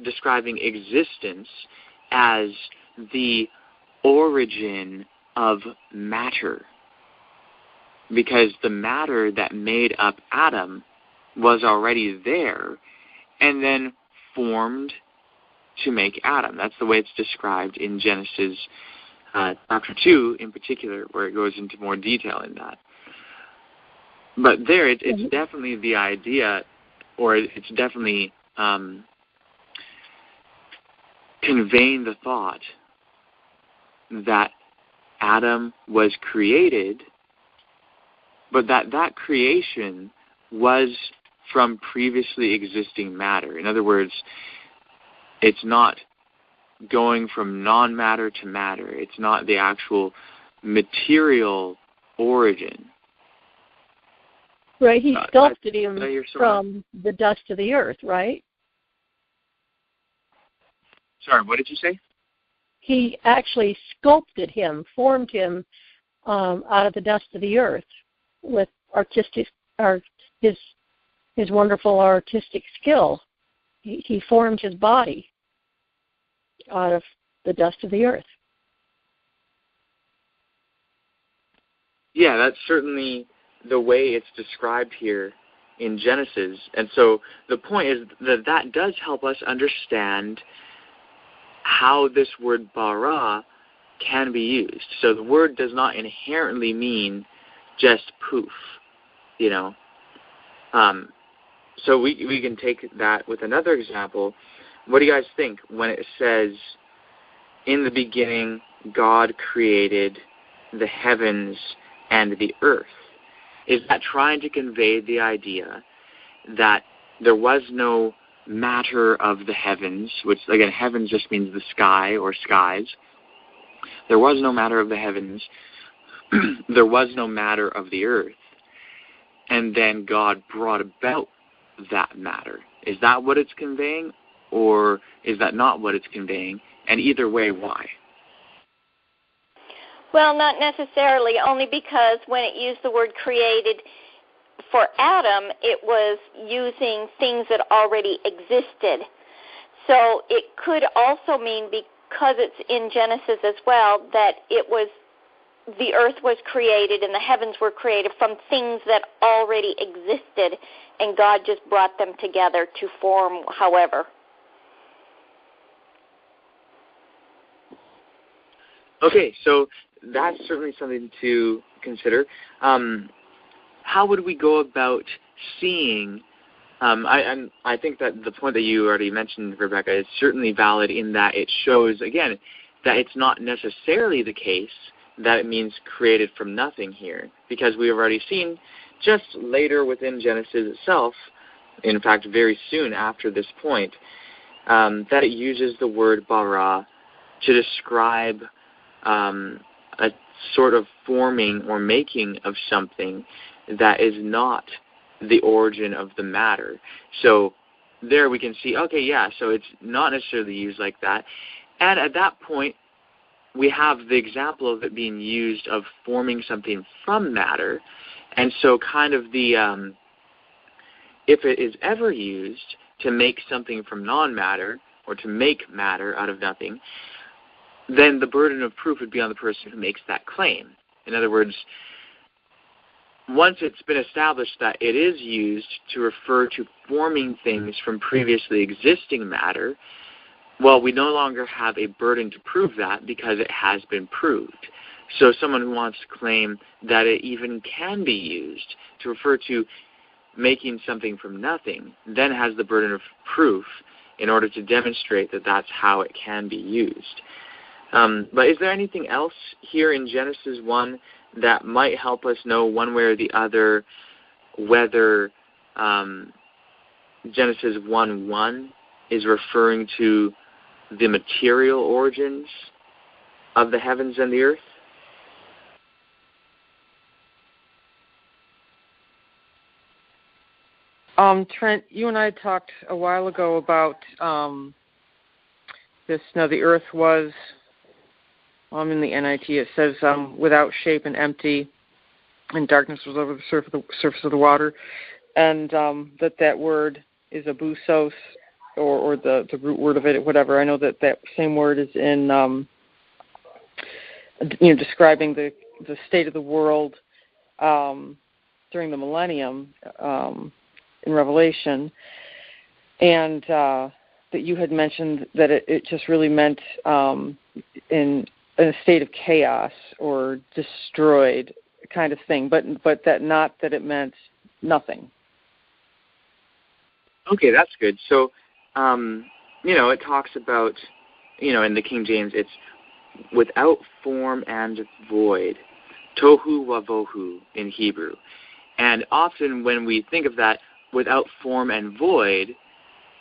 describing existence as the origin of matter, because the matter that made up Adam was already there and then formed to make Adam. That's the way it's described in Genesis chapter 2 in particular, where it goes into more detail in that. But there, it's definitely the idea, or it's definitely conveying the thought that Adam was created, but that creation was from previously existing matter. In other words, it's not going from non-matter to matter. It's not the actual material origin. Right, he sculpted him from the dust of the earth, right? Sorry, what did you say? He actually sculpted him, formed him out of the dust of the earth with his wonderful artistic skill. He formed his body out of the dust of the earth. Yeah, that's certainly the way it's described here in Genesis. And so the point is that does help us understand how this word barah can be used. So the word does not inherently mean just poof, you know. So we can take that with another example. What do you guys think when it says, in the beginning God created the heavens and the earth? Is that trying to convey the idea that there was no matter of the heavens, which, again, heavens just means the sky or skies. There was no matter of the heavens. There was no matter of the earth. And then God brought about that matter. Is that what it's conveying, or is that not what it's conveying? And either way, why? Well, not necessarily, only because when it used the word created for Adam, it was using things that already existed. So it could also mean, because it's in Genesis as well, that the earth was created and the heavens were created from things that already existed, and God just brought them together to form however. Okay, so that's certainly something to consider. How would we go about seeing? I think that the point that you already mentioned, Rebecca, is certainly valid in that it shows, again, that it's not necessarily the case that it means created from nothing here, because we have already seen just later within Genesis itself, in fact very soon after this point, that it uses the word barah to describe a sort of forming or making of something that is not the origin of the matter. So there we can see, okay, yeah, so it's not necessarily used like that. And at that point, we have the example of it being used of forming something from matter. And so kind of the, if it is ever used to make something from non-matter or to make matter out of nothing, then the burden of proof would be on the person who makes that claim. In other words, once it's been established that it is used to refer to forming things from previously existing matter, well, we no longer have a burden to prove that because it has been proved. So someone who wants to claim that it even can be used to refer to making something from nothing then has the burden of proof in order to demonstrate that that's how it can be used. But is there anything else here in Genesis 1 that might help us know one way or the other whether Genesis 1:1 is referring to the material origins of the heavens and the earth? Trent, you and I talked a while ago about this. Now, the earth was, in the NIT, it says without shape and empty, and darkness was over the surface of the water, and that word is abusos, or the root word of it, whatever. I know that same word is in, describing the state of the world during the millennium in Revelation, and that you had mentioned that it just really meant in a state of chaos or destroyed kind of thing, but that not that it meant nothing. Okay, that's good. So, it talks about, in the King James, it's without form and void, tohu wavohu in Hebrew. And often when we think of that, without form and void,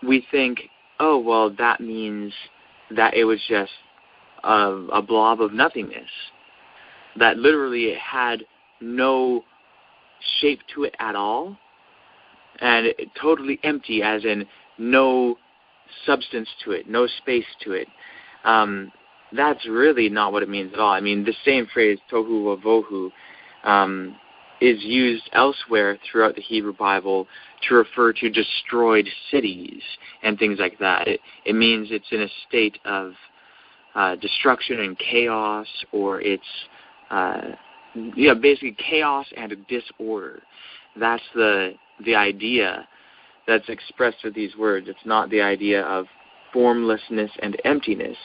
we think, oh, well, that means that it was just a blob of nothingness, that literally it had no shape to it at all, and totally empty, as in no substance to it, no space to it. That's really not what it means at all. I mean, the same phrase, tohu wavohu, is used elsewhere throughout the Hebrew Bible to refer to destroyed cities and things like that. It means it's in a state of destruction and chaos, or it's basically chaos and a disorder. That's the idea that's expressed with these words. It's not the idea of formlessness and emptiness.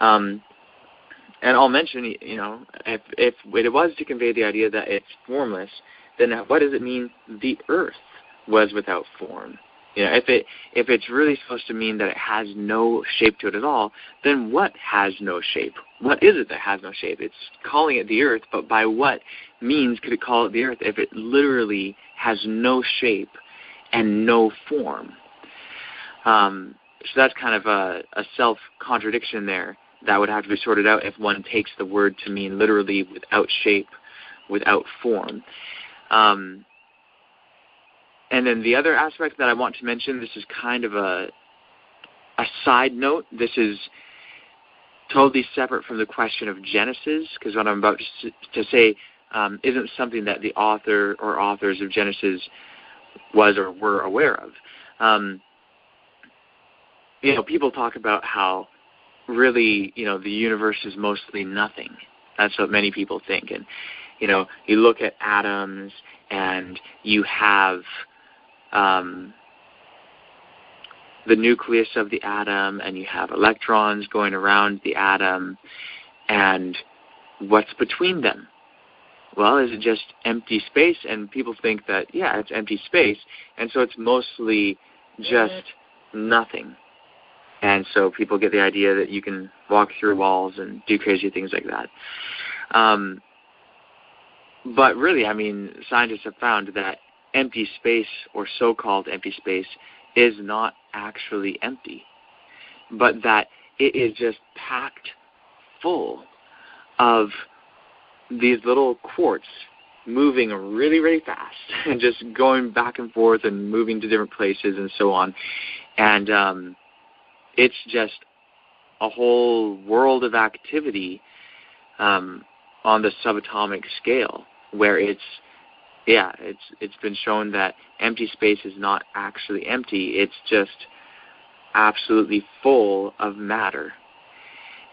And I'll mention, if it was to convey the idea that it's formless, then what does it mean the earth was without form? If it's really supposed to mean that it has no shape to it at all, then what has no shape? What is it that has no shape? It's calling it the earth, but by what means could it call it the earth if it literally has no shape and no form? So that's kind of a self-contradiction there that would have to be sorted out if one takes the word to mean literally without shape, without form. And then the other aspect that I want to mention, this is kind of a side note. This is totally separate from the question of Genesis, because what I'm about to say isn't something that the author or authors of Genesis was or were aware of. People talk about how really, the universe is mostly nothing. That's what many people think. And, you look at atoms and you have the nucleus of the atom, and you have electrons going around the atom, and what's between them? Well, is it just empty space? And people think that, yeah, it's empty space, and so it's mostly just nothing. And so people get the idea that you can walk through walls and do crazy things like that. But really, scientists have found that empty space, or so-called empty space, is not actually empty, but that it is just packed full of these little quarks moving really, really fast and just going back and forth and moving to different places and so on. And it's just a whole world of activity on the subatomic scale, where it's been shown that empty space is not actually empty. It's just absolutely full of matter.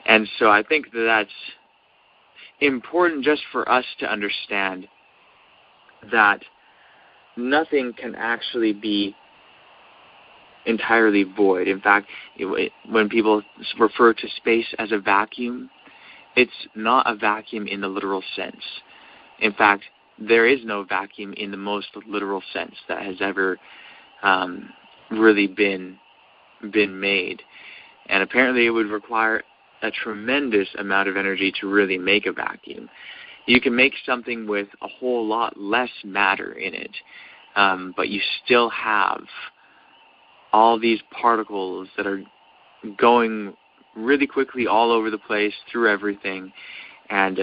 And so I think that's important just for us to understand that nothing can actually be entirely void. In fact, when people refer to space as a vacuum, it's not a vacuum in the literal sense. In fact, there is no vacuum in the most literal sense that has ever really been made. And apparently it would require a tremendous amount of energy to really make a vacuum. You can make something with a whole lot less matter in it, but you still have all these particles that are going really quickly all over the place, through everything, and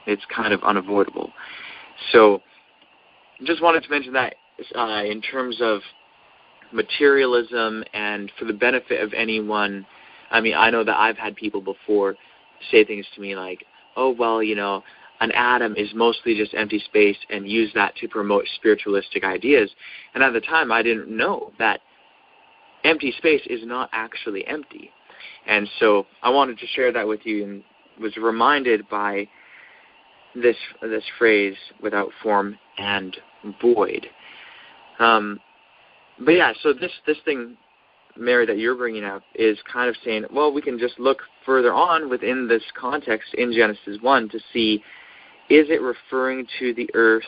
it's kind of unavoidable. So just wanted to mention that in terms of materialism and for the benefit of anyone. I mean, I know that I've had people before say things to me like, oh, well, an atom is mostly just empty space, and use that to promote spiritualistic ideas. And at the time, I didn't know that empty space is not actually empty. And so I wanted to share that with you, and was reminded by this phrase, without form and void. But yeah, so this thing, Mary, that you're bringing up is kind of saying, well, we can just look further on within this context in Genesis 1 to see, is it referring to the earth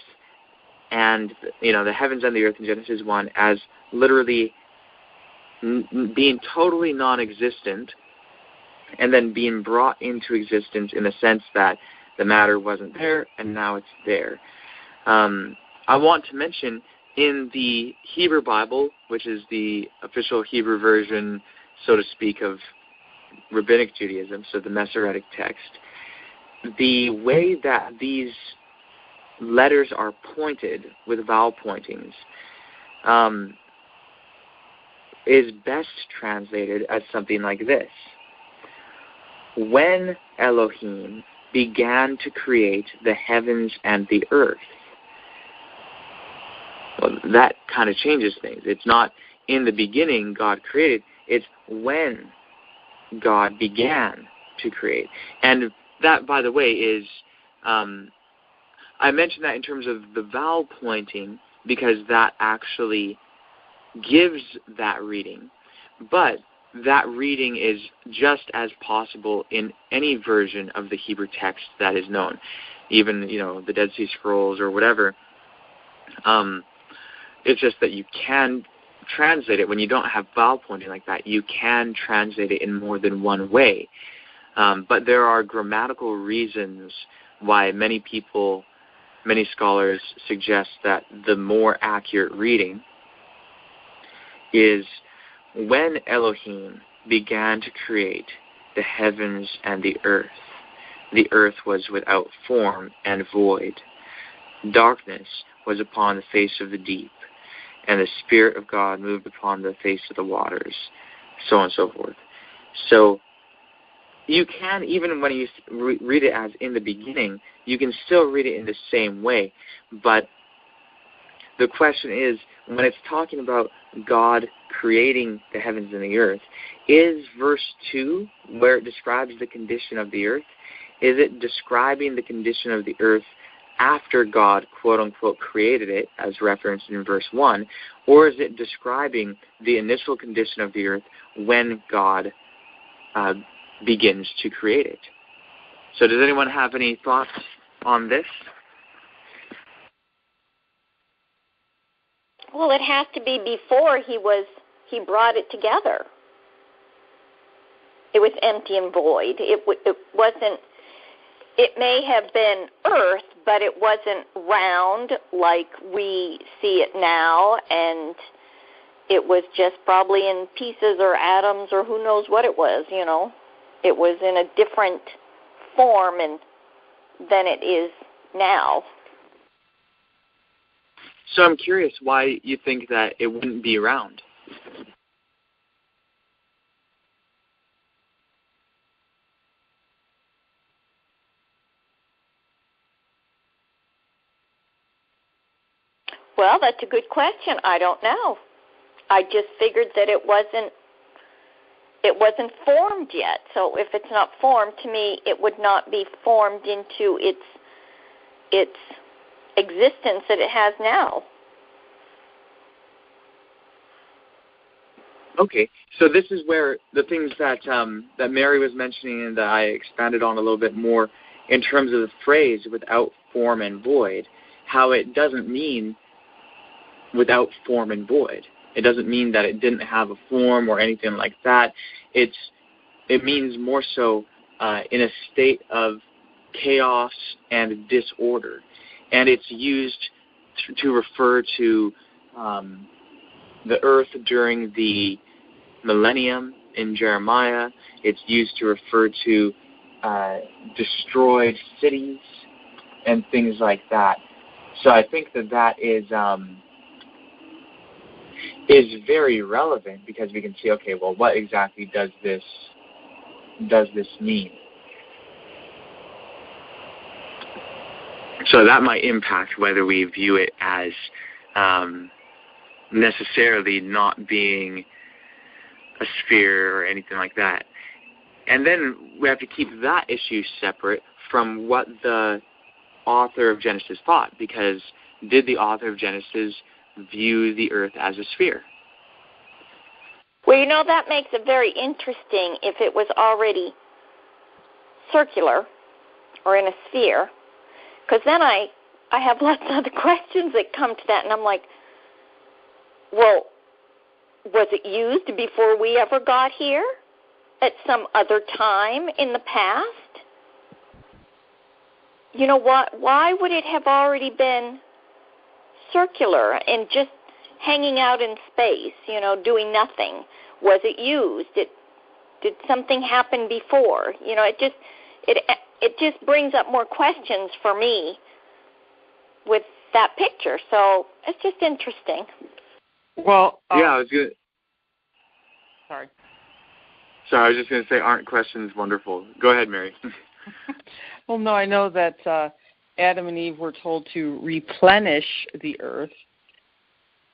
and, the heavens and the earth in Genesis 1 as literally being totally non-existent and then being brought into existence in the sense that the matter wasn't there and now it's there. I want to mention in the Hebrew Bible, which is the official Hebrew version, so to speak, of Rabbinic Judaism, so the Masoretic text, the way that these letters are pointed with vowel pointings is best translated as something like this. When Elohim began to create the heavens and the earth. Well, that kind of changes things. It's not in the beginning God created, it's when God began to create. And that, by the way, is, I mentioned that in terms of the vowel pointing because that actually gives that reading. But that reading is just as possible in any version of the Hebrew text that is known, even, the Dead Sea Scrolls or whatever. It's just that you can translate it when you don't have vowel pointing like that. You can translate it in more than one way. But there are grammatical reasons why many scholars suggest that the more accurate reading is when Elohim began to create the heavens and the earth was without form and void. Darkness was upon the face of the deep, and the Spirit of God moved upon the face of the waters, so on and so forth. So you can, even when you read it as in the beginning, you can still read it in the same way. But the question is, when it's talking about God creating the heavens and the earth, is verse 2, where it describes the condition of the earth, is it describing the condition of the earth after God, quote-unquote, created it, as referenced in verse 1, or is it describing the initial condition of the earth when God begins to create it? So does anyone have any thoughts on this? Well, it has to be before he brought it together. It was empty and void. It wasn't. It may have been earth, but it wasn't round like we see it now, and it was just probably in pieces or atoms or who knows what it was. It was in a different form than it is now. So I'm curious why you think that it wouldn't be round. Well, that's a good question. I don't know. I just figured that it wasn't formed yet. So if it's not formed, to me, it would not be formed into its existence that it has now. Okay, so this is where the things that Mary was mentioning and that I expanded on a little bit more in terms of the phrase without form and void, how it doesn't mean without form and void. It doesn't mean that it didn't have a form or anything like that. It means more so in a state of chaos and disorder. And it's used to refer to the earth during the millennium in Jeremiah. It's used to refer to destroyed cities and things like that. So I think that is very relevant, because we can see, okay, well, what exactly does this mean? So that might impact whether we view it as necessarily not being a sphere or anything like that. And then we have to keep that issue separate from what the author of Genesis thought, because did the author of Genesis view the earth as a sphere? Well, that makes it very interesting if it was already circular or in a sphere, because then I have lots of other questions that come to that, and I'm like, well, was it used before we ever got here at some other time in the past? Why would it have already been circular and just hanging out in space, doing nothing? Was it used? Did something happen before? It just brings up more questions for me with that picture. So it's just interesting. Well, I was good. Sorry, I was just going to say, aren't questions wonderful? Go ahead, Mary. Well, no, I know that Adam and Eve were told to replenish the earth,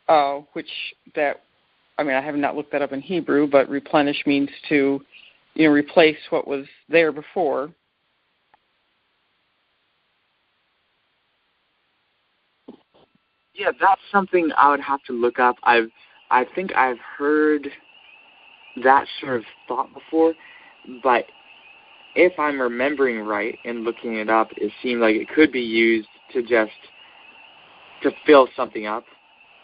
I have not looked that up in Hebrew, but replenish means to, replace what was there before. Yeah, that's something I would have to look up. I think I've heard that sort of thought before, but if I'm remembering right and looking it up, it seemed like it could be used to fill something up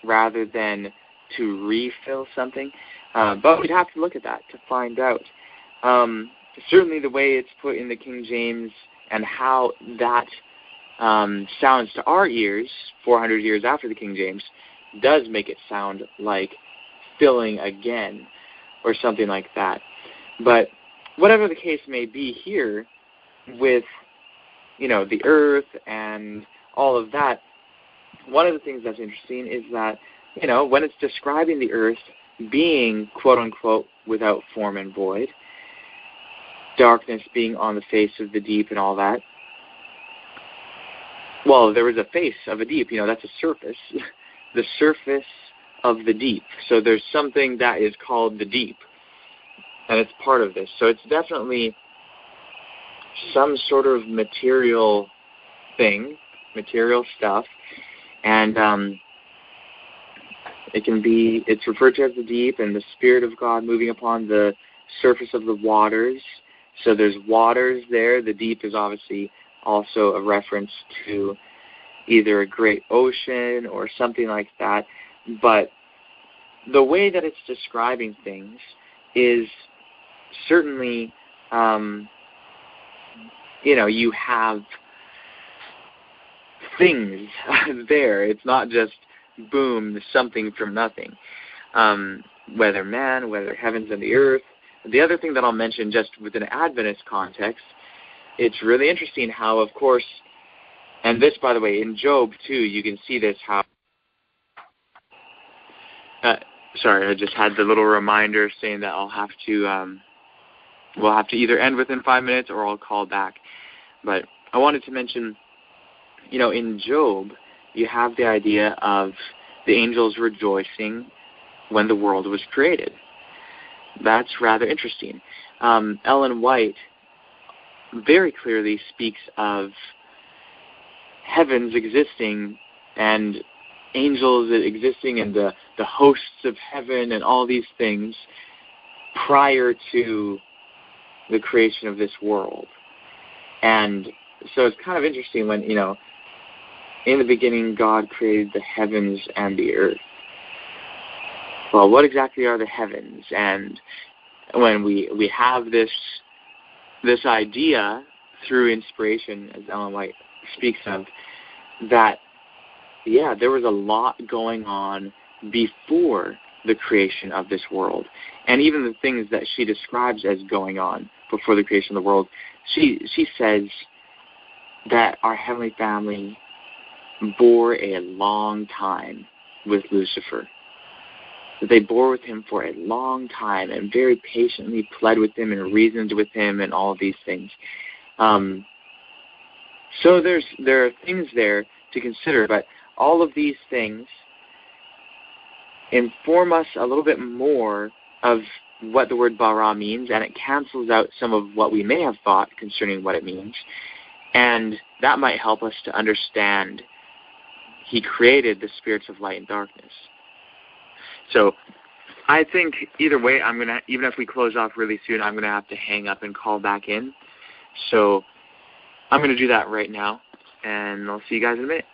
rather than to refill something. But we'd have to look at that to find out. Certainly the way it's put in the King James and how that sounds to our ears 400 years after the King James does make it sound like filling again or something like that. But whatever the case may be here with, the earth and all of that, one of the things that's interesting is that, when it's describing the earth being, quote-unquote, without form and void, darkness being on the face of the deep and all that, well, there was a face of a deep, that's a surface, the surface of the deep. So there's something that is called the deep, and it's part of this. So it's definitely some sort of material thing, material stuff, and it's referred to as the deep, and the Spirit of God moving upon the surface of the waters. So there's waters there. The deep is obviously also a reference to either a great ocean or something like that. But the way that it's describing things is certainly, you have things there. It's not just, boom, something from nothing. Whether man, whether heavens and the earth. The other thing that I'll mention just within an Adventist context, it's really interesting how, of course, and this, by the way, in Job, too, you can see this, how... sorry, I just had the little reminder saying that I'll have to... we'll have to either end within 5 minutes or I'll call back. But I wanted to mention, in Job, you have the idea of the angels rejoicing when the world was created. That's rather interesting. Ellen White very clearly speaks of heavens existing and angels existing and the hosts of heaven and all these things prior to the creation of this world. And so it's kind of interesting when, in the beginning God created the heavens and the earth. Well, what exactly are the heavens? And when we have this idea through inspiration, as Ellen White speaks of, that, there was a lot going on before the creation of this world. And even the things that she describes as going on before the creation of the world, she says that our heavenly family bore a long time with Lucifer. That they bore with him for a long time and very patiently pled with him and reasoned with him and all of these things. So there are things there to consider, but all of these things inform us a little bit more of what the word barah means, and it cancels out some of what we may have thought concerning what it means. And that might help us to understand he created the spirits of light and darkness. So I think either way, even if we close off really soon, I'm going to have to hang up and call back in. So I'm going to do that right now, and I'll see you guys in a minute.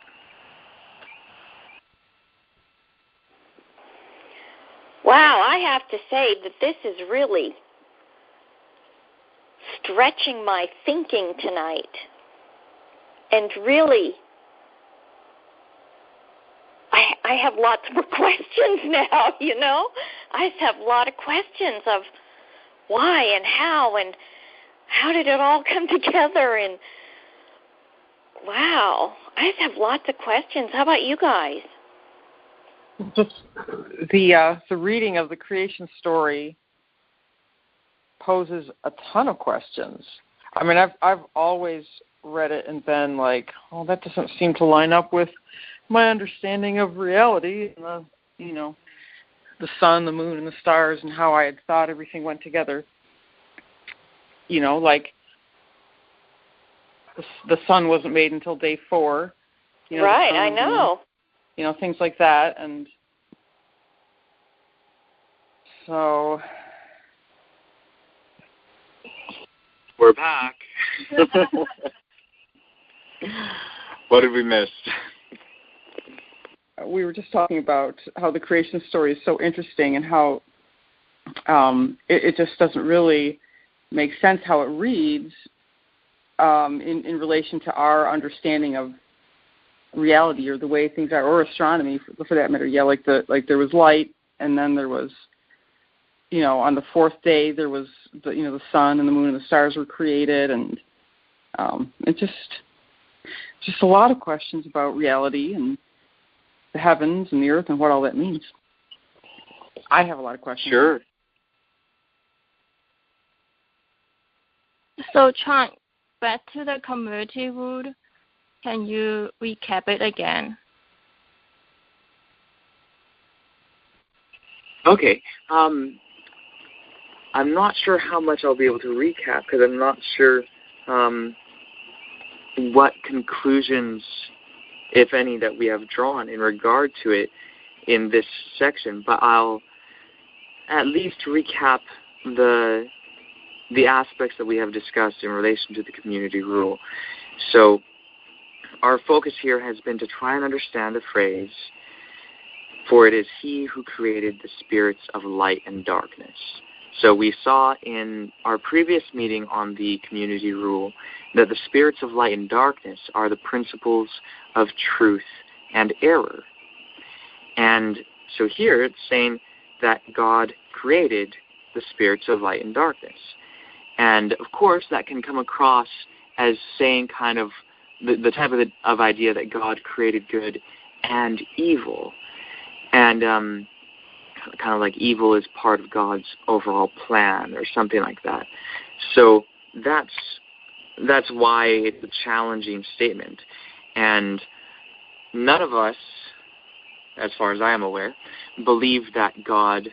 Wow, I have to say that this is really stretching my thinking tonight. And really, I have lots more questions now, you know? I just have a lot of questions of why and how did it all come together, and wow, I just have lots of questions. How about you guys? Just the reading of the creation story poses a ton of questions. I mean, I've always read it and been like, oh, that doesn't seem to line up with my understanding of reality and the sun, the moon, and the stars, and how I had thought everything went together. Like the sun wasn't made until day 4. Right, I know. Things like that. And so we're back. What did we miss? We were just talking about how the creation story is so interesting and how it just doesn't really make sense how it reads in relation to our understanding of reality or the way things are, or astronomy for that matter. Yeah, like there was light, and then there was, on the 4th day there was the sun and the moon and the stars were created, and it's just a lot of questions about reality and the heavens and the earth and what all that means. I have a lot of questions. Sure. So, Trent, back to the community rule. Can you recap it again? Okay. I'm not sure how much I'll be able to recap because I'm not sure what conclusions, if any, that we have drawn in regard to it in this section. But I'll at least recap the aspects that we have discussed in relation to the community rule. So our focus here has been to try and understand the phrase, "For it is he who created the spirits of light and darkness." So we saw in our previous meeting on the community rule that the spirits of light and darkness are the principles of truth and error. And so here it's saying that God created the spirits of light and darkness. And of course that can come across as saying kind of the type of idea that God created good and evil. And kind of like evil is part of God's overall plan or something like that. So that's why it's a challenging statement. And none of us, as far as I am aware, believe that God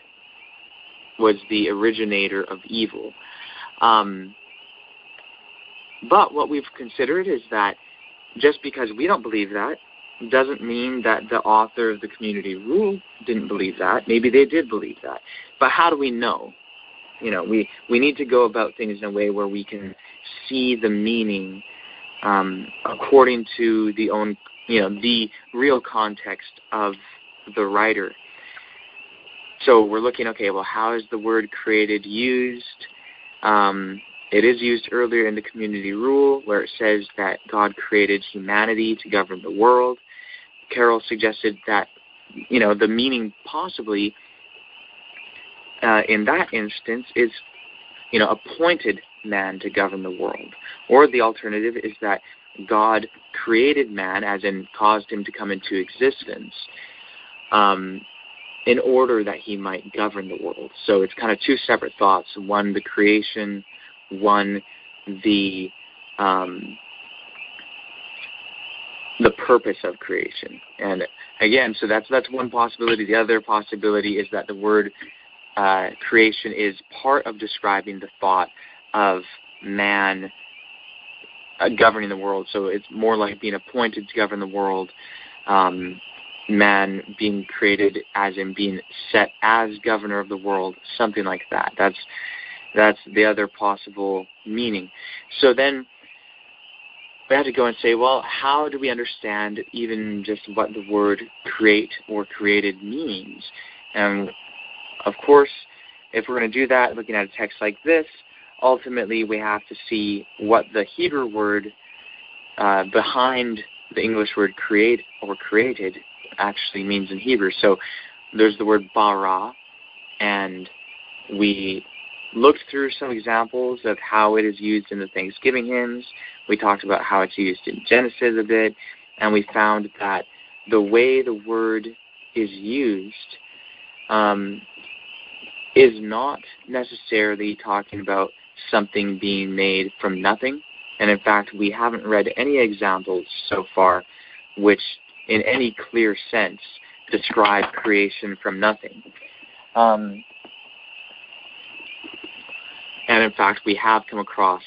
was the originator of evil. But what we've considered is that just because we don't believe that doesn't mean that the author of the community rule didn't believe that. Maybe they did believe that. But how do we know? We need to go about things in a way where we can see the meaning according to the real context of the writer. So we're looking, okay, well, how is the word created used? It is used earlier in the community rule where it says that God created humanity to govern the world. Carol suggested that, the meaning possibly in that instance is, appointed man to govern the world. Or the alternative is that God created man, as in caused him to come into existence, in order that he might govern the world. So it's kind of two separate thoughts. One, the creation, one, the purpose of creation. And again, so that's one possibility. The other possibility is that the word creation is part of describing the thought of man governing the world. So it's more like being appointed to govern the world, man being created as in being set as governor of the world, something like that. That's the other possible meaning. So then we have to go and say, well, how do we understand even just what the word create or created means? And of course, if we're going to do that, looking at a text like this, ultimately we have to see what the Hebrew word behind the English word create or created actually means in Hebrew. So there's the word barah, and we looked through some examples of how it is used in the Thanksgiving hymns. We talked about how it's used in Genesis a bit, and we found that the way the word is used is not necessarily talking about something being made from nothing. And in fact, we haven't read any examples so far which, in any clear sense, describe creation from nothing. And in fact, we have come across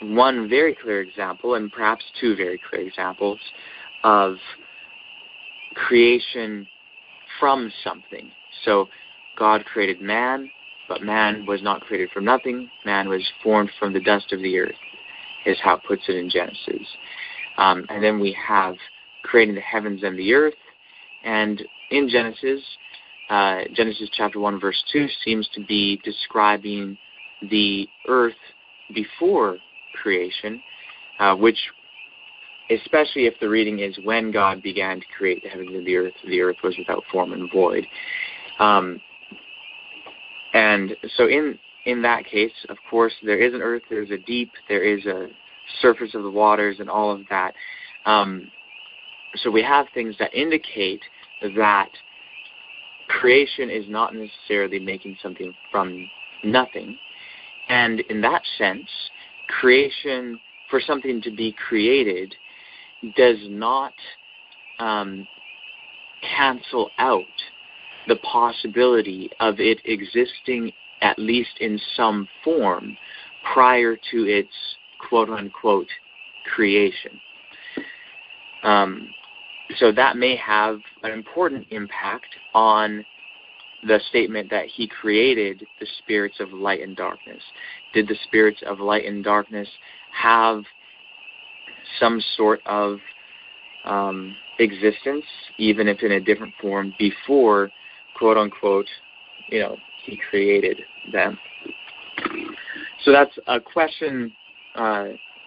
one very clear example, and perhaps two very clear examples, of creation from something. So God created man, but man was not created from nothing. Man was formed from the dust of the earth, is how it puts it in Genesis. And then we have creating the heavens and the earth. And in Genesis, Genesis chapter 1, verse 2 seems to be describing the earth before creation, which, especially if the reading is when God began to create the heavens and the earth was without form and void. And so in that case, of course, there is an earth, there's a deep, there is a surface of the waters and all of that. So we have things that indicate that creation is not necessarily making something from nothing. And in that sense, creation, for something to be created, does not cancel out the possibility of it existing at least in some form prior to its quote-unquote creation. So that may have an important impact on the statement that he created the spirits of light and darkness. Did the spirits of light and darkness have some sort of existence, even if in a different form, before, quote-unquote, he created them? So that's a question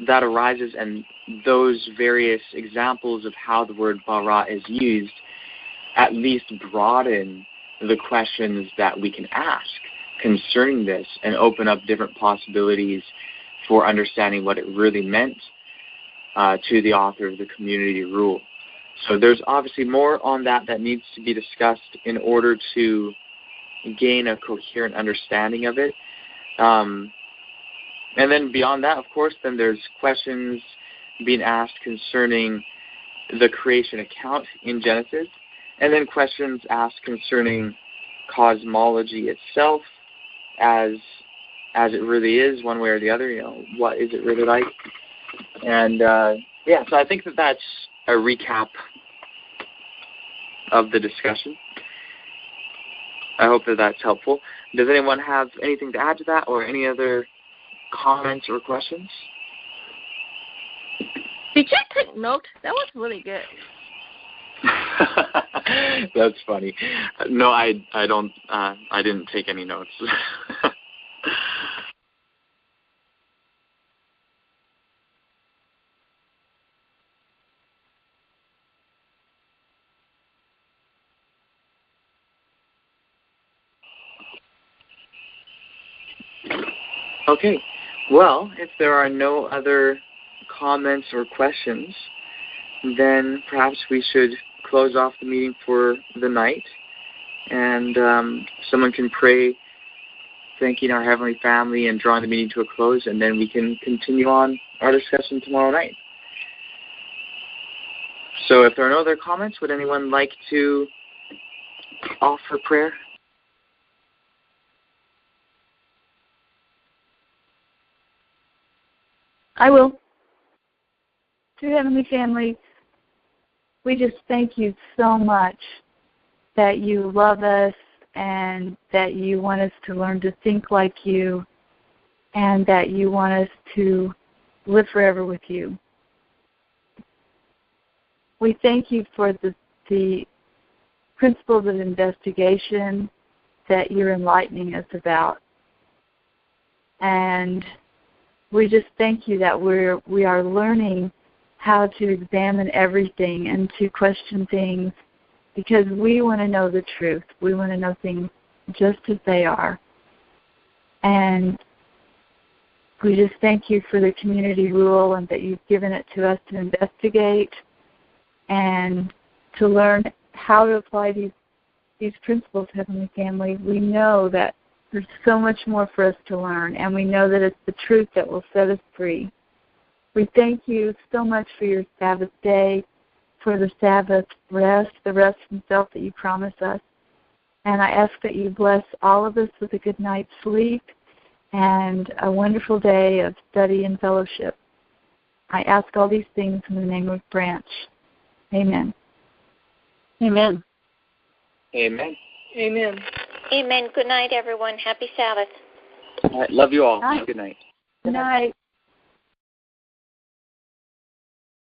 that arises, and those various examples of how the word bara is used at least broaden the questions that we can ask concerning this and open up different possibilities for understanding what it really meant to the author of the community rule. So there's obviously more on that needs to be discussed in order to gain a coherent understanding of it. And then beyond that, of course, then there's questions being asked concerning the creation account in Genesis, and then questions asked concerning cosmology itself as it really is, one way or the other. What is it really like? And so I think that's a recap of the discussion. I hope that's helpful. Does anyone have anything to add to that, or any other comments or questions? Did you take note? That was really good. That's funny. No, I don't. I didn't take any notes. Okay. Well, if there are no other comments or questions, then perhaps we should close off the meeting for the night. And someone can pray, thanking our Heavenly Family and drawing the meeting to a close, and then we can continue on our discussion tomorrow night. So if there are no other comments, would anyone like to offer prayer? I will. Dear Heavenly Family, we just thank you so much that you love us and that you want us to learn to think like you and that you want us to live forever with you. We thank you for the principles of investigation that you're enlightening us about. And we just thank you that we are learning how to examine everything and to question things because we want to know the truth. We want to know things just as they are. And we just thank you for the community rule and that you've given it to us to investigate and to learn how to apply these principles, Heavenly Family. We know that there's so much more for us to learn, and we know that it's the truth that will set us free. We thank you so much for your Sabbath day, for the Sabbath rest, the rest from self that you promise us. And I ask that you bless all of us with a good night's sleep and a wonderful day of study and fellowship. I ask all these things in the name of Branch. Amen. Amen. Amen. Amen. Amen. Good night, everyone. Happy Sabbath. All right. Love you all. Night. Good night. Good night.